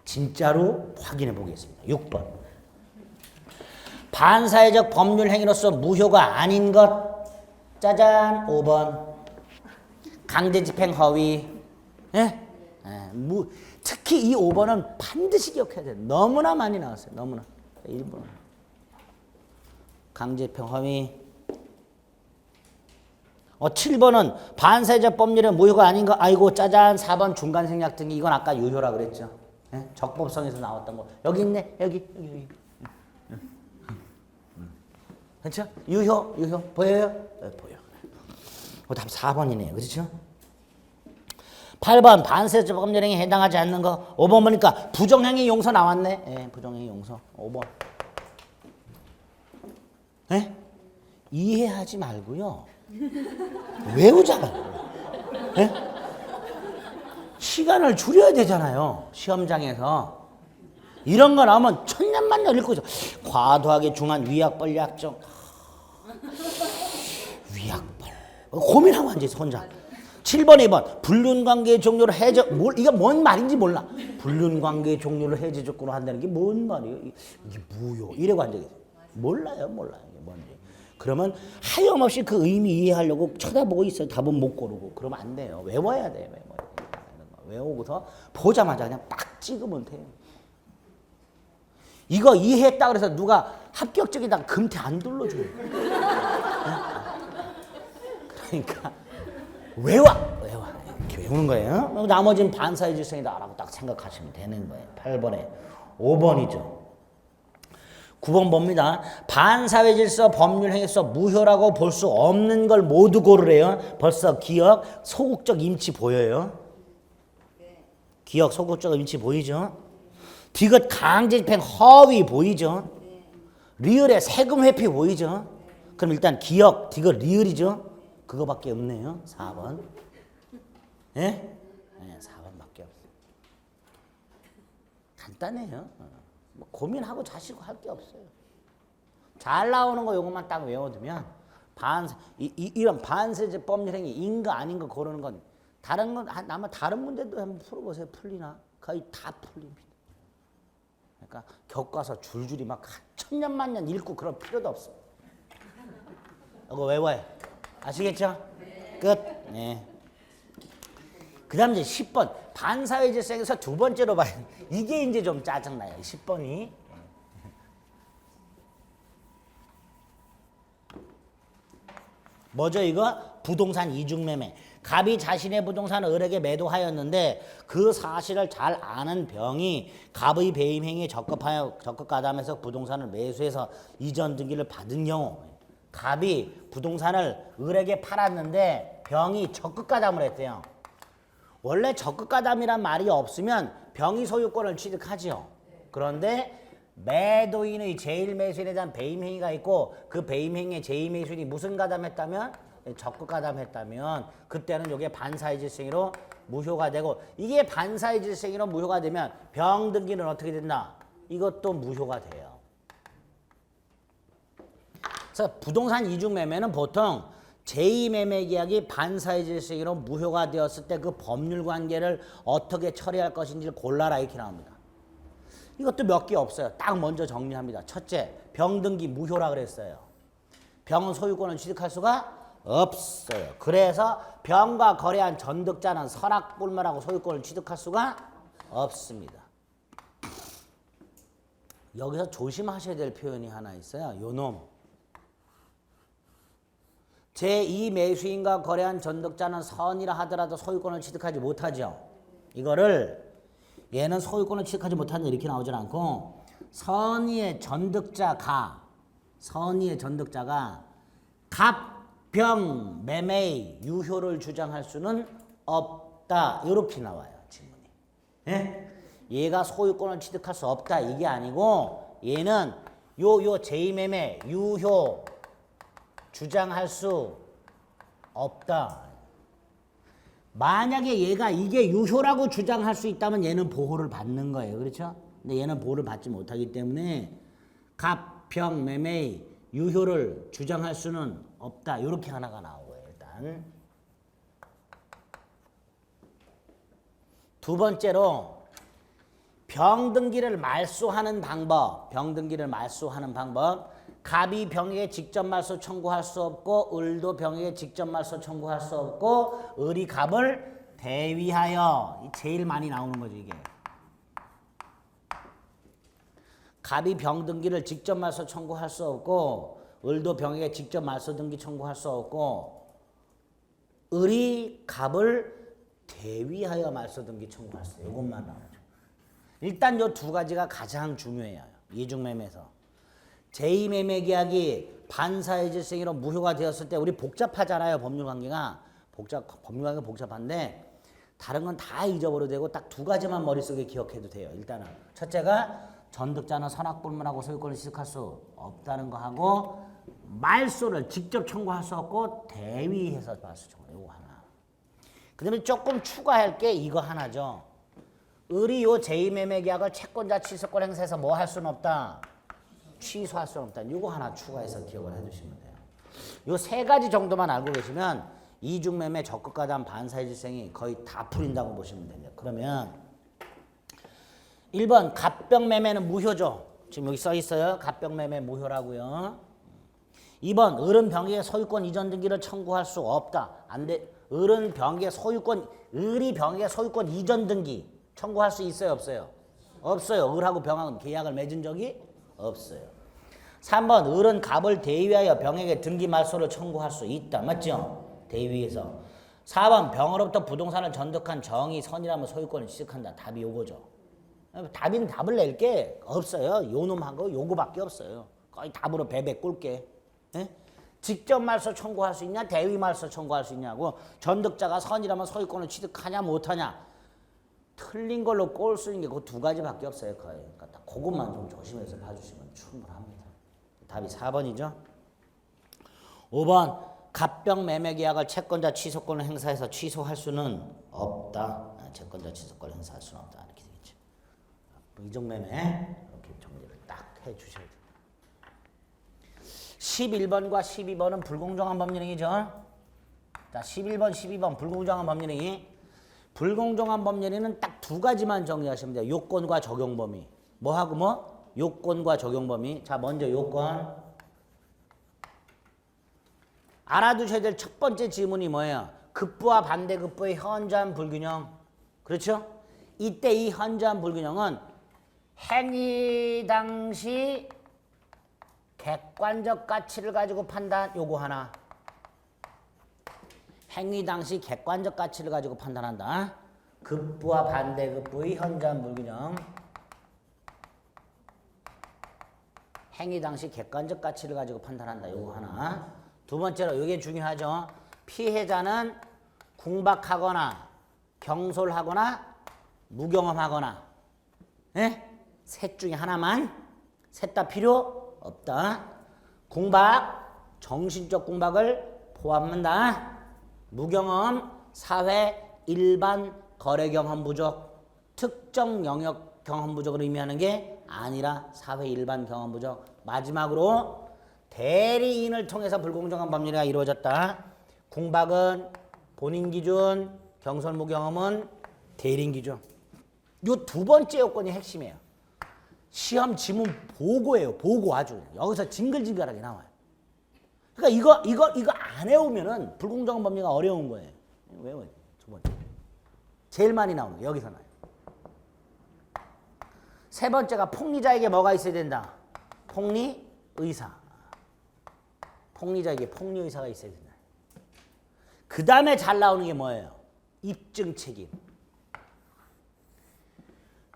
진짜로 확인해 보겠습니다. 6번. 반사회적 법률 행위로서 무효가 아닌 것. 짜잔. 5번. 강제집행 허위. 예? 예. 특히 이 5번은 반드시 기억해야 돼요. 너무나 많이 나왔어요. 너무나. 1번. 강제집행 허위. 7번은 반사회적 법률의 무효가 아닌 거. 아이고 짜잔. 4번 중간생략 등기. 이건 아까 유효라 그랬죠. 예? 적법성에서 나왔던 거. 여기 있네. 여기. 그렇죠? 유효. 보여요? 네, 보여. 답 4번이네요. 그렇죠? 8번 반사회적 법률행위에 해당하지 않는 거. 5번 보니까 부정행위 용서 나왔네. 예, 부정행위 용서. 5번. 예? 이해하지 말고요. 외우잖아요. 예? 시간을 줄여야 되잖아요. 시험장에서. 이런 거 나오면 천년만년 읽고 있어. 과도하게 중한 위약벌 약정. 위약벌. 고민하고 앉아있어 혼자. 7번 2번 불륜관계의 종료를 해제. 이게 뭔 말인지 몰라. 불륜관계의 종료를 해제 조건으로 한다는 게 뭔 말이에요? 이게 뭐요? 이러고 앉아있어. 몰라요. 이게 뭔지. 그러면 하염없이 그 의미 이해하려고 쳐다보고 있어요. 답은 못 고르고. 그러면 안 돼요. 외워야 돼요. 외우고서 보자마자 그냥 딱 찍으면 돼요. 이거 이해했다 그래서 누가 합격적이다 금태 안 둘러줘요. 그러니까 외워. 이렇게 외우는 거예요. 나머지는 반사의 질서이다라고 딱 생각하시면 되는 거예요. 8번에 5번이죠. 9번 봅니다. 반사회 질서 법률 행위에서 무효라고 볼 수 없는 걸 모두 고르래요. 벌써 기억, 소극적 임치 보여요? 기억, 소극적 임치 보이죠? 디귿 강제집행 허위 보이죠? 리을의 세금 회피 보이죠? 그럼 일단 기억, 디귿 리을이죠? 그거밖에 없네요. 4번. 예? 네, 4번밖에 없어요. 간단해요. 뭐 고민하고 자시고 할 게 없어요. 잘 나오는 거 요것만 딱 외워두면 이런 반사회적 법률 행위 인가 아닌 거 고르는 건 다른 건 아마 다른 문제도 한번 풀어보세요. 풀리나? 거의 다 풀립니다. 그러니까 교과서 줄줄이 막 천년만년 읽고 그럴 필요도 없어. 이거 외워요. 아시겠죠? 끝. 네. 그 다음 이제 10번. 반사회 질서에서 두 번째로 봐요. 이게 이제 좀 짜증나요. 10번이. 뭐죠 이거? 부동산 이중매매. 갑이 자신의 부동산을 을에게 매도하였는데 그 사실을 잘 아는 병이 갑의 배임 행위에 적극가담해서 부동산을 매수해서 이전 등기를 받은 경우 갑이 부동산을 을에게 팔았는데 병이 적극가담을 했대요. 원래 적극가담이란 말이 없으면 병이 소유권을 취득하지요. 그런데 매도인의 제1매수인에 대한 배임행위가 있고 그 배임행위에 제2매수인이 무슨 가담했다면? 적극가담했다면 그때는 이게 반사의 질서행위로 무효가 되고 이게 반사의 질서행위로 무효가 되면 병등기는 어떻게 된다? 이것도 무효가 돼요. 그래서 부동산 이중매매는 보통 제2매매계약이 반사의 질서행위로 무효가 되었을 때 그 법률관계를 어떻게 처리할 것인지를 골라라 이렇게 나옵니다. 이것도 몇 개 없어요. 딱 먼저 정리합니다. 첫째, 병등기 무효라 그랬어요. 병은 소유권을 취득할 수가 없어요. 그래서 병과 거래한 전득자는 선악불문하고 소유권을 취득할 수가 없습니다. 여기서 조심하셔야 될 표현이 하나 있어요. 요놈. 제2 매수인과 거래한 전득자는 선이라 하더라도 소유권을 취득하지 못하죠. 이거를 얘는 소유권을 취득하지 못한다 이렇게 나오질 않고 선의의 전득자가 갑병 매매의 유효를 주장할 수는 없다 이렇게 나와요. 질문이. 예? 얘가 소유권을 취득할 수 없다 이게 아니고 얘는 요 제2매매 유효 주장할 수 없다. 만약에 얘가 이게 유효라고 주장할 수 있다면 얘는 보호를 받는 거예요. 그렇죠? 근데 얘는 보호를 받지 못하기 때문에 갑병 매매의 유효를 주장할 수는 없다. 이렇게 하나가 나오고요. 일단 두 번째로 병등기를 말소하는 방법. 갑이 병에게 직접 말소 청구할 수 없고 을도 병에게 직접 말소 청구할 수 없고 을이 갑을 대위하여. 제일 많이 나오는 거죠 이게. 갑이 병등기를 직접 말소 청구할 수 없고 을도 병에게 직접 말소 등기 청구할 수 없고 을이 갑을 대위하여 말소 등기 청구할 수 있어요. 이것만 나오죠. 일단 요 두 가지가 가장 중요해요. 이중매매에서. 제2매매계약이 반사의 질성으로 무효가 되었을 때 우리 복잡하잖아요. 법률관계가. 법률관계가 복잡한데 다른 건 다 잊어버려도 되고 딱 두 가지만 머릿속에 기억해도 돼요. 일단은 첫째가 전득자는 선악불문하고 소유권을 취득할 수 없다는 거 하고 말소를 직접 청구할 수 없고 대위해서 말소 청구. 이거 하나. 그 다음에 조금 추가할 게 이거 하나죠. 을이 요 제2매매계약을 채권자 취소권 행사해서 뭐 할 수는 없다. 취소할 수는 없다. 이거 하나 추가해서 기억을 해주시면 돼요. 요 세 가지 정도만 알고 계시면 이중매매 적극가담 반사의 질성이 거의 다 풀린다고 보시면 됩니다. 그러면 1번 갑병매매는 무효죠. 지금 여기 써 있어요. 갑병매매 무효라고요. 2번 을은 병에게 소유권 이전 등기를 청구할 수 없다. 안 돼. 을이 병에게 소유권 이전 등기 청구할 수 있어요, 없어요? 없어요. 을하고 병하고는 계약을 맺은 적이 없어요. 3번 을은 갑을 대위하여 병에게 등기 말소를 청구할 수 있다. 맞죠? 대위에서. 4번 병으로부터 부동산을 전득한 정의 선이라면 소유권을 취득한다. 답이 요거죠. 답을 낼 게 없어요. 요놈하고 요거밖에 없어요. 거의 답으로 베베 꿀게. 예? 직접 말소 청구할 수 있냐? 대위 말소 청구할 수 있냐고. 전득자가 선이라면 소유권을 취득하냐 못하냐. 틀린 걸로 꼴 수 있는 게 그 두 가지밖에 없어요. 거의. 그러니까 딱 그것만 좀 조심해서 봐주시면 충분합니다. 답이 4번이죠. 5번 갑병 매매 계약을 채권자 취소권을 행사해서 취소할 수는 없다. 채권자 취소권을 행사할 수는 없다. 이렇게 되겠죠. 이중매매 이렇게 정리를 딱 해주셔야 돼요. 11번과 12번은 불공정한 법률행위죠. 자, 11번, 12번 불공정한 법률행위. 불공정한 법률행위는 딱 두 가지만 정리하시면 돼요. 요건과 적용 범위. 뭐하고 뭐? 요건과 적용 범위. 자, 먼저 요건. 알아두셔야 될 첫 번째 지문이 뭐예요? 급부와 반대급부의 현저한 불균형. 그렇죠? 이때 이 현저한 불균형은 행위 당시 객관적 가치를 가지고 판단, 요거 하나. 행위 당시 객관적 가치를 가지고 판단한다. 급부와 반대급부의 현저한 불균형. 행위 당시 객관적 가치를 가지고 판단한다. 요거 하나. 두 번째로 이게 중요하죠. 피해자는 궁박하거나 경솔하거나 무경험하거나. 예? 셋 중에 하나만. 셋 다 필요 없다. 궁박, 정신적 궁박을 포함한다. 무경험, 사회, 일반 거래 경험 부족, 특정 영역 경험 부족을 의미하는 게 아니라 사회 일반 경험 부족. 마지막으로 대리인을 통해서 불공정한 법률이 이루어졌다. 궁박은 본인 기준, 경솔 무경험은 대리인 기준. 요 두 번째 요건이 핵심이에요. 시험 지문 보고예요. 보고 아주 여기서 징글징글하게 나와요. 그러니까 이거 안 해오면은 불공정한 법률가 어려운 거예요. 외워요. 두 번째. 제일 많이 나오는 거 여기서 나요. 세 번째가 폭리자에게 뭐가 있어야 된다? 폭리의사. 폭리자에게 폭리의사가 있어야 된다. 그 다음에 잘 나오는 게 뭐예요? 입증 책임.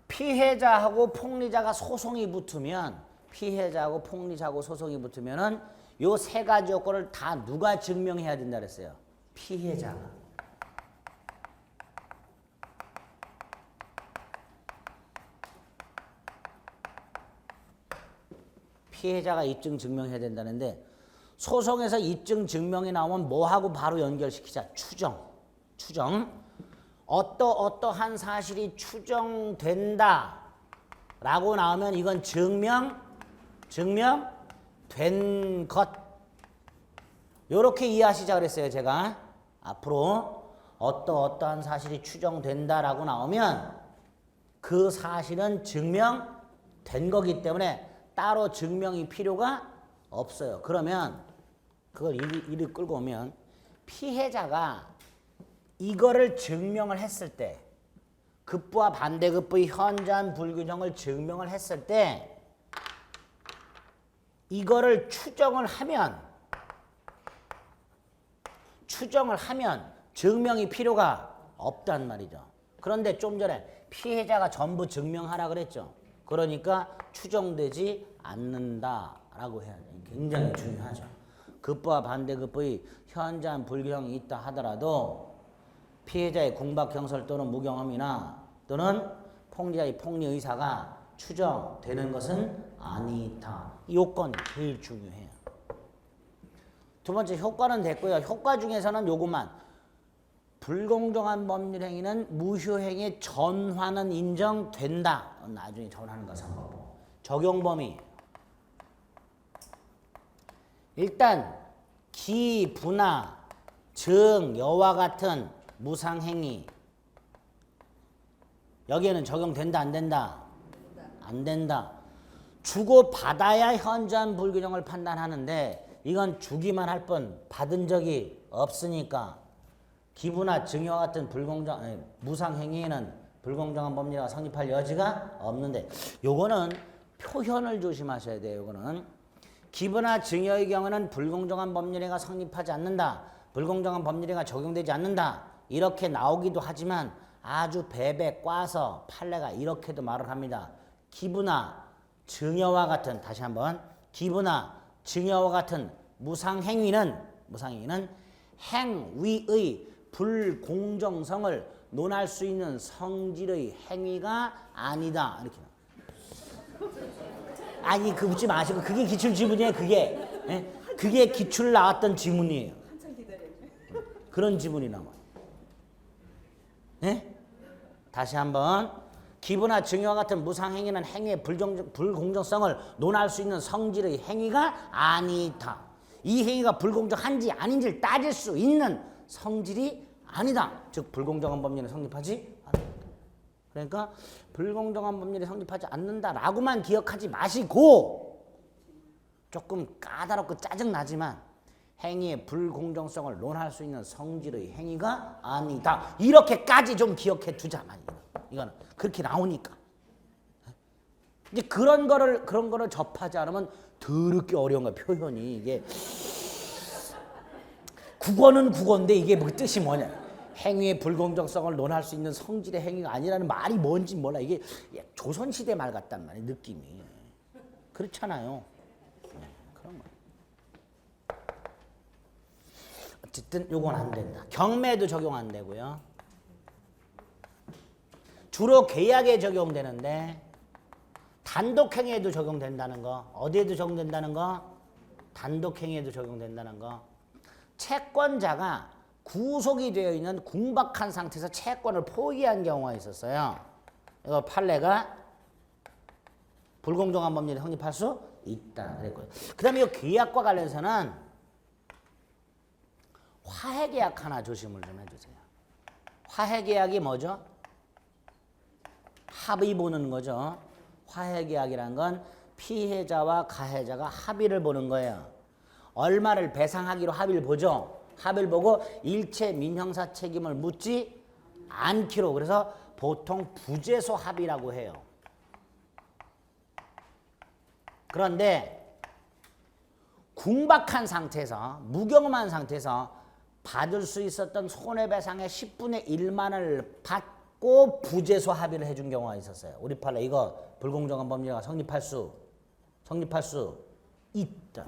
피해자하고 폭리자가 소송이 붙으면 피해자하고 폭리자하고 소송이 붙으면은 요 세 가지 요건을 다 누가 증명해야 된다 그랬어요? 피해자가. 피해자가 입증 증명해야 된다는데 소송에서 입증 증명이 나오면 뭐하고 바로 연결시키자? 추정. 어떠한 사실이 추정된다 라고 나오면 이건 증명된 것. 요렇게 이해하시자 그랬어요 제가. 앞으로 어떠한 사실이 추정된다 라고 나오면 그 사실은 증명된 거기 때문에 따로 증명이 필요가 없어요. 그러면 그걸 이리 끌고 오면 피해자가 이거를 증명을 했을 때 급부와 반대급부의 현저한 불균형을 증명을 했을 때 이거를 추정을 하면 증명이 필요가 없단 말이죠. 그런데 좀 전에 피해자가 전부 증명하라 그랬죠. 그러니까 추정되지 않는다라고 해야 돼요. 굉장히 중요하죠. 급부와 반대급부의 현저한 불균형이 있다 하더라도 피해자의 궁박 경설 또는 무경험이나 또는 폭리자의 폭리의사가 추정되는 것은 아니다. 이 요건이 제일 중요해요. 두 번째 효과는 됐고요. 효과 중에서는 요것만. 불공정한 법률행위는 무효행위의 전환은 인정된다. 나중에 전하는 거 상관없고. 적용범위. 일단 기, 부나, 증, 여와 같은 무상행위 여기에는 적용된다 안 된다? 안 된다. 주고 받아야 현저한 불균형을 판단하는데 이건 주기만 할 뿐 받은 적이 없으니까 기부나 증여와 같은 무상행위에는 불공정한 법리가 성립할 여지가 없는데 요거는 표현을 조심하셔야 돼요. 요거는 기부나 증여의 경우는 불공정한 법률행위가 성립하지 않는다. 불공정한 법률행위가 적용되지 않는다. 이렇게 나오기도 하지만 아주 베베 꽈서 판례가 이렇게도 말을 합니다. 기부나 증여와 같은 다시 한번 기부나 증여와 같은 무상행위는 행위의 불공정성을 논할 수 있는 성질의 행위가 아니다. 이렇게. 아니 그 묻지 마시고 그게 기출 지문이에요. 그게 기출 나왔던 지문이에요. 그런 지문이 나와요. 다시 한번 기부나 증여와 같은 무상행위는 행위의 불공정성을 논할 수 있는 성질의 행위가 아니다. 이 행위가 불공정한지 아닌지를 따질 수 있는 성질이 아니다. 즉 불공정한 법률이 성립하지 않는다. 그러니까 불공정한 법률이 성립하지 않는다라고만 기억하지 마시고 조금 까다롭고 짜증나지만 행위의 불공정성을 논할 수 있는 성질의 행위가 아니다. 이렇게까지 좀 기억해 두자만. 이거는 그렇게 나오니까. 이제 그런 거를 접하지 않으면 더럽게 어려운 거야. 표현이 이게 국어는 국어인데 이게 뭐 뜻이 뭐냐? 행위의 불공정성을 논할 수 있는 성질의 행위가 아니라는 말이 뭔지 몰라. 이게 조선시대 말 같단 말이야. 느낌이. 그렇잖아요. 그런 거. 어쨌든 요건 안 된다. 경매도 적용 안 되고요. 주로 계약에 적용되는데 단독행위에도 적용된다는 거. 어디에도 적용된다는 거? 단독행위에도 적용된다는 거. 채권자가 구속이 되어 있는 궁박한 상태에서 채권을 포기한 경우가 있었어요. 이거 판례가 불공정한 법률이 성립할 수 있다 그랬고요. 그 다음에 이 계약과 관련해서는 화해계약 하나 조심을 좀 해주세요. 화해계약이 뭐죠? 합의 보는 거죠. 화해계약이란 건 피해자와 가해자가 합의를 보는 거예요. 얼마를 배상하기로 합의를 보죠. 합의를 보고 일체 민형사 책임을 묻지 않기로. 그래서 보통 부재소 합의라고 해요. 그런데 궁박한 상태에서 무경험한 상태에서 받을 수 있었던 손해배상의 10분의 1만을 받고 부재소 합의를 해준 경우가 있었어요. 우리 판례 이거 불공정한 법리가 성립할 수 있다.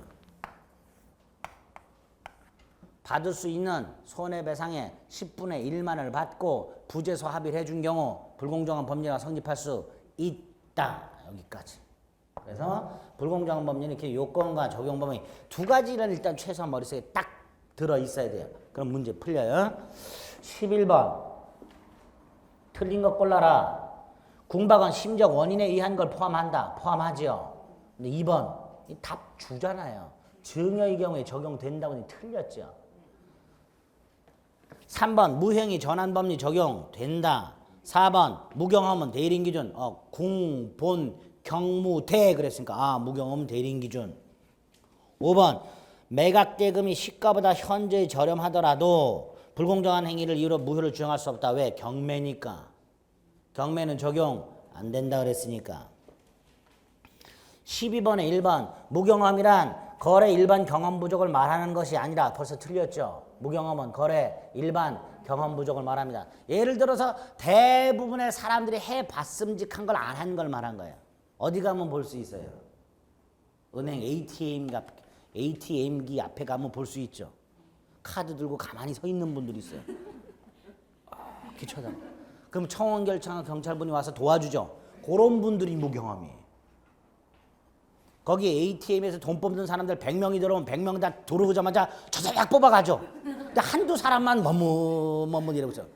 받을 수 있는 손해배상의 10분의 1만을 받고 부재소 합의를 해준 경우 불공정한 법리가 성립할 수 있다. 여기까지. 그래서 불공정한 법리는 이렇게 요건과 적용 범위 두 가지를 일단 최소한 머릿속에 딱 들어 있어야 돼요. 그럼 문제 풀려요. 11번. 틀린 것 골라라. 궁박은 심적 원인에 의한 걸 포함한다. 포함하죠. 근데 2번. 이 답 주잖아요. 증여의 경우에 적용된다고 틀렸죠. 3번. 무행위 전환법리 적용된다. 4번. 무경험은 대리인기준. 궁, 본, 경무, 대 그랬으니까 무경험은 대리인기준. 5번. 매각대금이 시가보다 현저히 저렴하더라도 불공정한 행위를 이유로 무효를 주장할 수 없다. 왜? 경매니까. 경매는 적용 안 된다 그랬으니까. 12번에 1번. 무경험이란 거래 일반 경험 부족을 말하는 것이 아니라 벌써 틀렸죠. 무경험은 거래 일반 경험 부족을 말합니다. 예를 들어서 대부분의 사람들이 해봤음직한 걸 안 한 걸 말한 거예요. 어디 가면 볼 수 있어요. 은행 ATM기 앞에 가면 볼 수 있죠. 카드 들고 가만히 서 있는 분들이 있어요. 기초다. 그럼 청원결창 경찰분이 와서 도와주죠. 그런 분들이 무경험이에요. 거기 ATM에서 돈 뽑는 사람들 100명이 들어오면 100명 다 들어오자마자 저서약 뽑아가죠. 근데 한두 사람만 머뭇 이러고 있어요.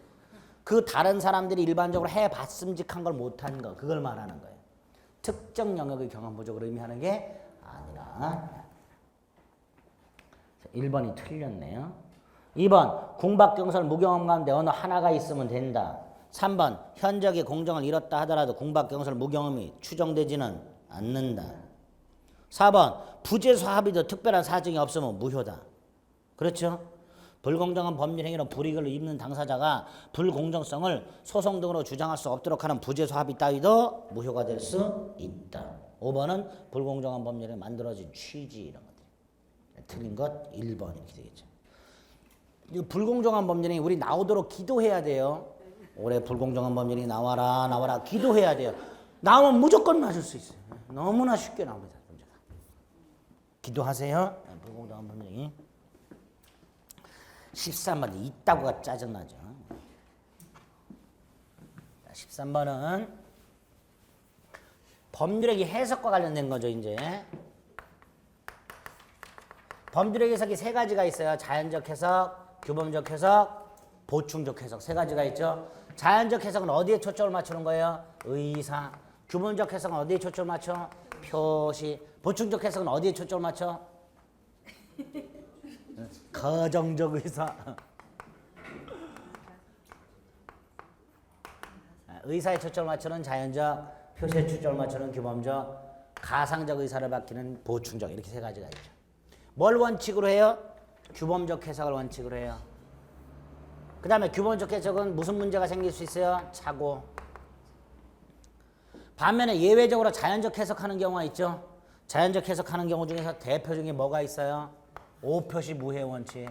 그 다른 사람들이 일반적으로 해봤음직한 걸 못한 거 그걸 말하는 거예요. 특정 영역의 경험 부족을 의미하는 게 아니라. 1번이 틀렸네요. 2번. 궁박경설 무경험 가운데 어느 하나가 있으면 된다. 3번. 현저하게 공정을 잃었다 하더라도 궁박경설 무경험이 추정되지는 않는다. 4번. 부재소 합의도 특별한 사정이 없으면 무효다. 그렇죠? 불공정한 법률 행위로 불이익을 입는 당사자가 불공정성을 소송 등으로 주장할 수 없도록 하는 부재소 합의 따위도 무효가 될 수 있다. 5번은 불공정한 법률에 만들어진 취지 이런 것들. 틀린 것 1번 이렇게 되겠죠. 이 불공정한 법률이 우리 나오도록 기도해야 돼요. 올해 불공정한 법률이 나와라 기도해야 돼요. 나오면 무조건 맞을 수 있어요. 너무나 쉽게 나옵니다. 문제가. 기도하세요. 불공정한 법률이. 13번 있다고가 짜증나죠. 13번은 법률의 해석과 관련된 거죠. 이제 법률의 해석이 세 가지가 있어요. 자연적 해석, 규범적 해석, 보충적 해석 세 가지가 있죠. 자연적 해석은 어디에 초점을 맞추는 거예요? 의사. 규범적 해석은 어디에 초점을 맞춰? 표시. 보충적 해석은 어디에 초점을 맞춰? 가정적 의사. 의사에 초점을 맞추는 자연적, 표시에 초점을 맞추는 규범적, 가상적 의사를 밝히는 보충적 이렇게 세 가지가 있죠. 뭘 원칙으로 해요? 규범적 해석을 원칙으로 해요. 그 다음에 규범적 해석은 무슨 문제가 생길 수 있어요? 착오. 반면에 예외적으로 자연적 해석하는 경우가 있죠. 자연적 해석하는 경우 중에서 대표 중에 뭐가 있어요? 오표시 무해 원칙.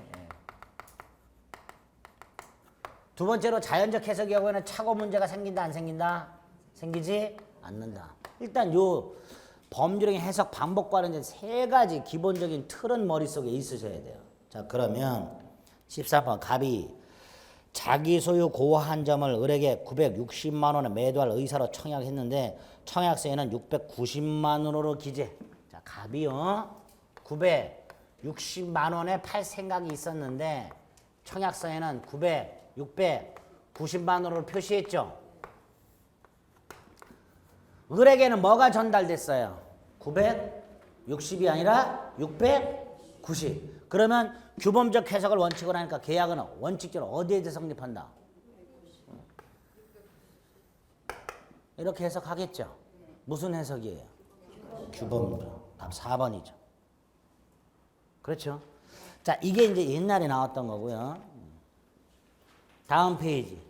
두 번째로 자연적 해석의 경우에는 착오 문제가 생긴다 안 생긴다? 생기지 않는다. 일단 요 법률의 해석 방법과는 이제 세 가지 기본적인 틀은 머릿속에 있으셔야 돼요. 자 그러면 14번 갑이 자기 소유 고한 점을 을에게 960만 원에 매도할 의사로 청약했는데 청약서에는 690만 원으로 기재. 자 갑이요 960만 원에 팔 생각이 있었는데 청약서에는 690만 원으로 표시했죠. 을에게는 뭐가 전달됐어요? 960이 아니라 690. 그러면 규범적 해석을 원칙으로 하니까 계약은 원칙적으로 어디에 대해 성립한다? 이렇게 해석하겠죠. 무슨 해석이에요? 규범적. 답 4번이죠. 그렇죠? 자, 이게 이제 옛날에 나왔던 거고요. 다음 페이지.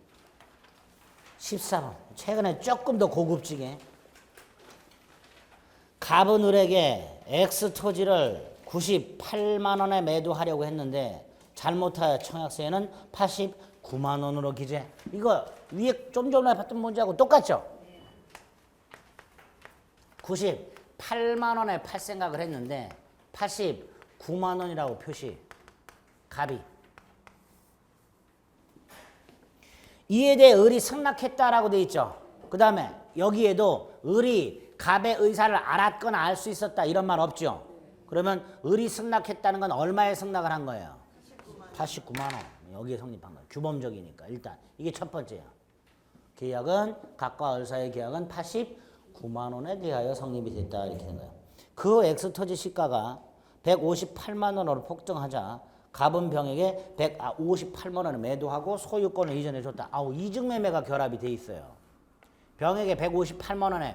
14번. 최근에 조금 더 고급지게. 갑은 을에게 X 토지를 98만 원에 매도하려고 했는데 잘못하여 청약세에는 89만 원으로 기재. 이거 위에 좀 전에 봤던 문제하고 똑같죠? 98만 원에 팔 생각을 했는데 89만 원이라고 표시. 갑이. 이에 대해 을이 승낙했다라고 돼 있죠. 그 다음에 여기에도 을이 갑의 의사를 알았거나 알 수 있었다 이런 말 없죠. 그러면 을이 승낙했다는 건 얼마에 승낙을 한 거예요? 89만 원. 여기에 성립한 거예요. 규범적이니까. 일단 이게 첫 번째야. 계약은 갑과 을 사이의 계약은 89만 원에 대하여 성립이 됐다 이렇게 된 거예요. 그 엑스토지 시가가 158만 원으로 폭등하자 갑은 병에게 158만 원을 매도하고 소유권을 이전해 줬다. 아우 이중매매가 결합이 돼 있어요. 병에게 158만 원에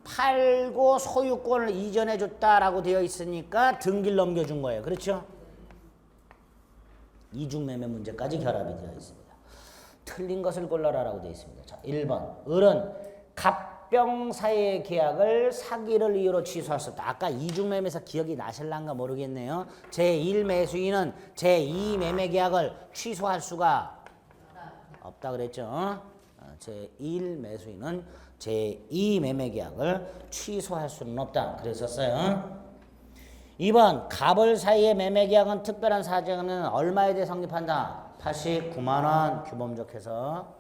팔고 소유권을 이전해 줬다라고 되어 있으니까 등기를 넘겨준 거예요. 그렇죠? 이중매매 문제까지 결합이 되어 있습니다. 틀린 것을 골라라라고 되어 있습니다. 자, 1번. 을은 갑병 사이의 계약을 사기를 이유로 취소할 수 없다. 아까 이중매매에서 기억이 나실란가 모르겠네요. 제1 매수인은 제2 매매 계약을 취소할 수가 없다 그랬죠. 제1 매수인은 제2 매매 계약을 취소할 수는 없다. 그랬었어요. 2번. 갑을 사이의 매매 계약은 특별한 사정은 얼마에 대해 성립한다? 89만 원 규범적해서.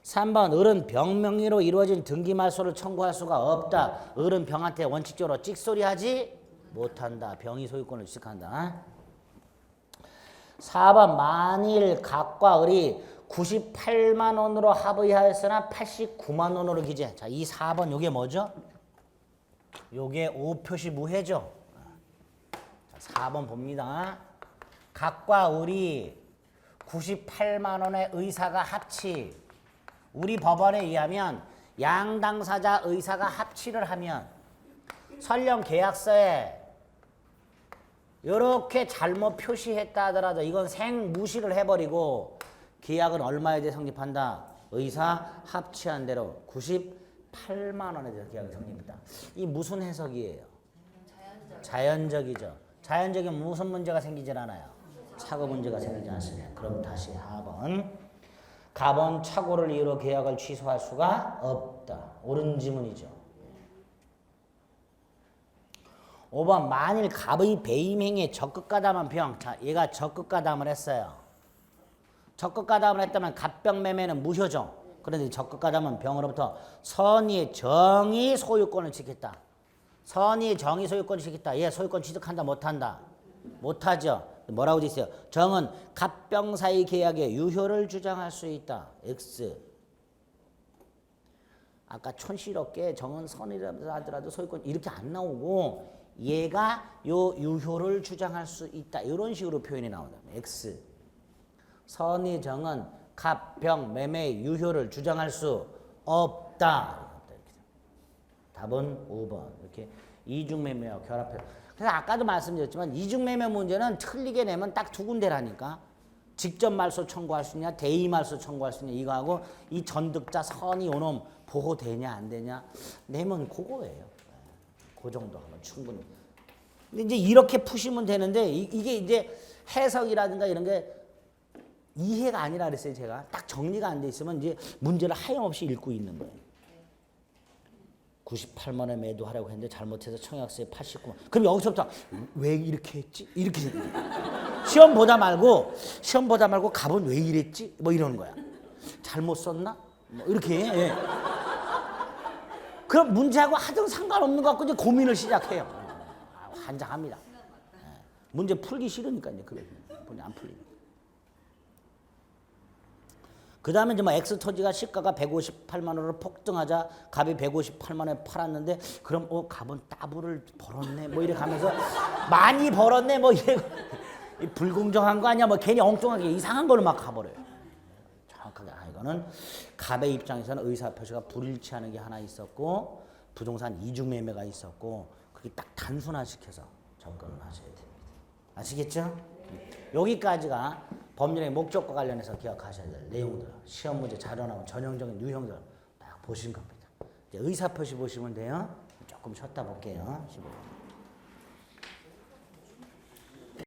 3번. 을은 병 명의로 이루어진 등기 말소를 청구할 수가 없다. 을은 병한테 원칙적으로 찍소리하지 못한다. 병이 소유권을 취득한다. 4번. 만일 갑과 을이 98만 원으로 합의하였으나 89만 원으로 기재. 자, 이 4번 요게 뭐죠? 요게 오표시 무해죠. 자, 4번 봅니다. 갑과 을이 98만 원의 의사가 합치. 우리 법원에 의하면 양당사자 의사가 합치를 하면 설령 계약서에 이렇게 잘못 표시했다 하더라도 이건 생무시를 해버리고 계약은 얼마에 대해 성립한다? 의사 합치한 대로 98만 원에 대해서 계약이 성립합니다. 이 무슨 해석이에요? 자연적이죠. 자연적인 무슨 문제가 생기질 않아요? 착오 문제가 생기지 않습니다. 그럼 다시 4번. 갑은 착오를 이유로 계약을 취소할 수가 없다. 옳은 지문이죠. 5번. 만일 갑의 배임행위에 적극가담한 병. 자, 얘가 적극가담을 했어요. 적극가담을 했다면 갑병 매매는 무효죠. 그런데 적극가담은 병으로부터 선의의 정의 소유권을 지켰다. 선의의 정의 소유권을 지켰다. 얘 소유권 취득한다 못한다? 못하죠. 뭐라고 돼 있어요? 정은 갑병 사이 계약의 유효를 주장할 수 있다. X. 아까 촌스럽게 정은 선이라도 하더라도 소유권 이렇게 안 나오고 얘가 요 유효를 주장할 수 있다. 이런 식으로 표현이 나온다. X. 선의 정은 갑, 병, 매매의 유효를 주장할 수 없다. 답은 5번. 이렇게 이중매매와 결합해서. 그래서 아까도 말씀드렸지만 이중매매 문제는 틀리게 내면 딱 두 군데라니까. 직접 말소 청구할 수 있냐, 대의 말소 청구할 수 있냐 이거하고 이 전득자 선의 요놈 보호되냐 안 되냐 내면 그거예요. 그 정도 하면 충분히. 근데 이제 이렇게 푸시면 되는데 이게 이제 해석이라든가 이런 게 이해가 아니라 그랬어요. 제가 딱 정리가 안 돼 있으면 이제 문제를 하염없이 읽고 있는 거예요. 98만 원에 매도하려고 했는데 잘못해서 청약세에 89만. 그럼 여기서부터 왜 이렇게 했지? 이렇게 시험 보다 말고 갑은 왜 이랬지? 뭐 이러는 거야. 잘못 썼나? 뭐 이렇게. 예. 그럼 문제하고 하등 상관없는 것 같고 이제 고민을 시작해요. 환장합니다. 예. 문제 풀기 싫으니까 이제 그게 문제 안 풀리니까. 그 다음에 이제 뭐 엑스토지가 시가가 158만 원으로 폭등하자 갑이 158만 원에 팔았는데 그럼 갑은 따블을 벌었네 뭐 이렇게 하면서 많이 벌었네 뭐 이래 불공정한 거 아니야 뭐 괜히 엉뚱하게 이상한 걸로 막 가버려요. 정확하게 이거는 갑의 입장에서는 의사표시가 불일치하는 게 하나 있었고 부동산 이중매매가 있었고 그게 딱 단순화시켜서 접근을 하셔야 됩니다. 아시겠죠? 여기까지가 법률의 목적과 관련해서 기억하셔야 될 내용들, 시험 문제 자료 나온 전형적인 유형들 딱 보신 겁니다. 이제 의사표시 보시면 돼요. 조금 쉬었다 볼게요. 15분.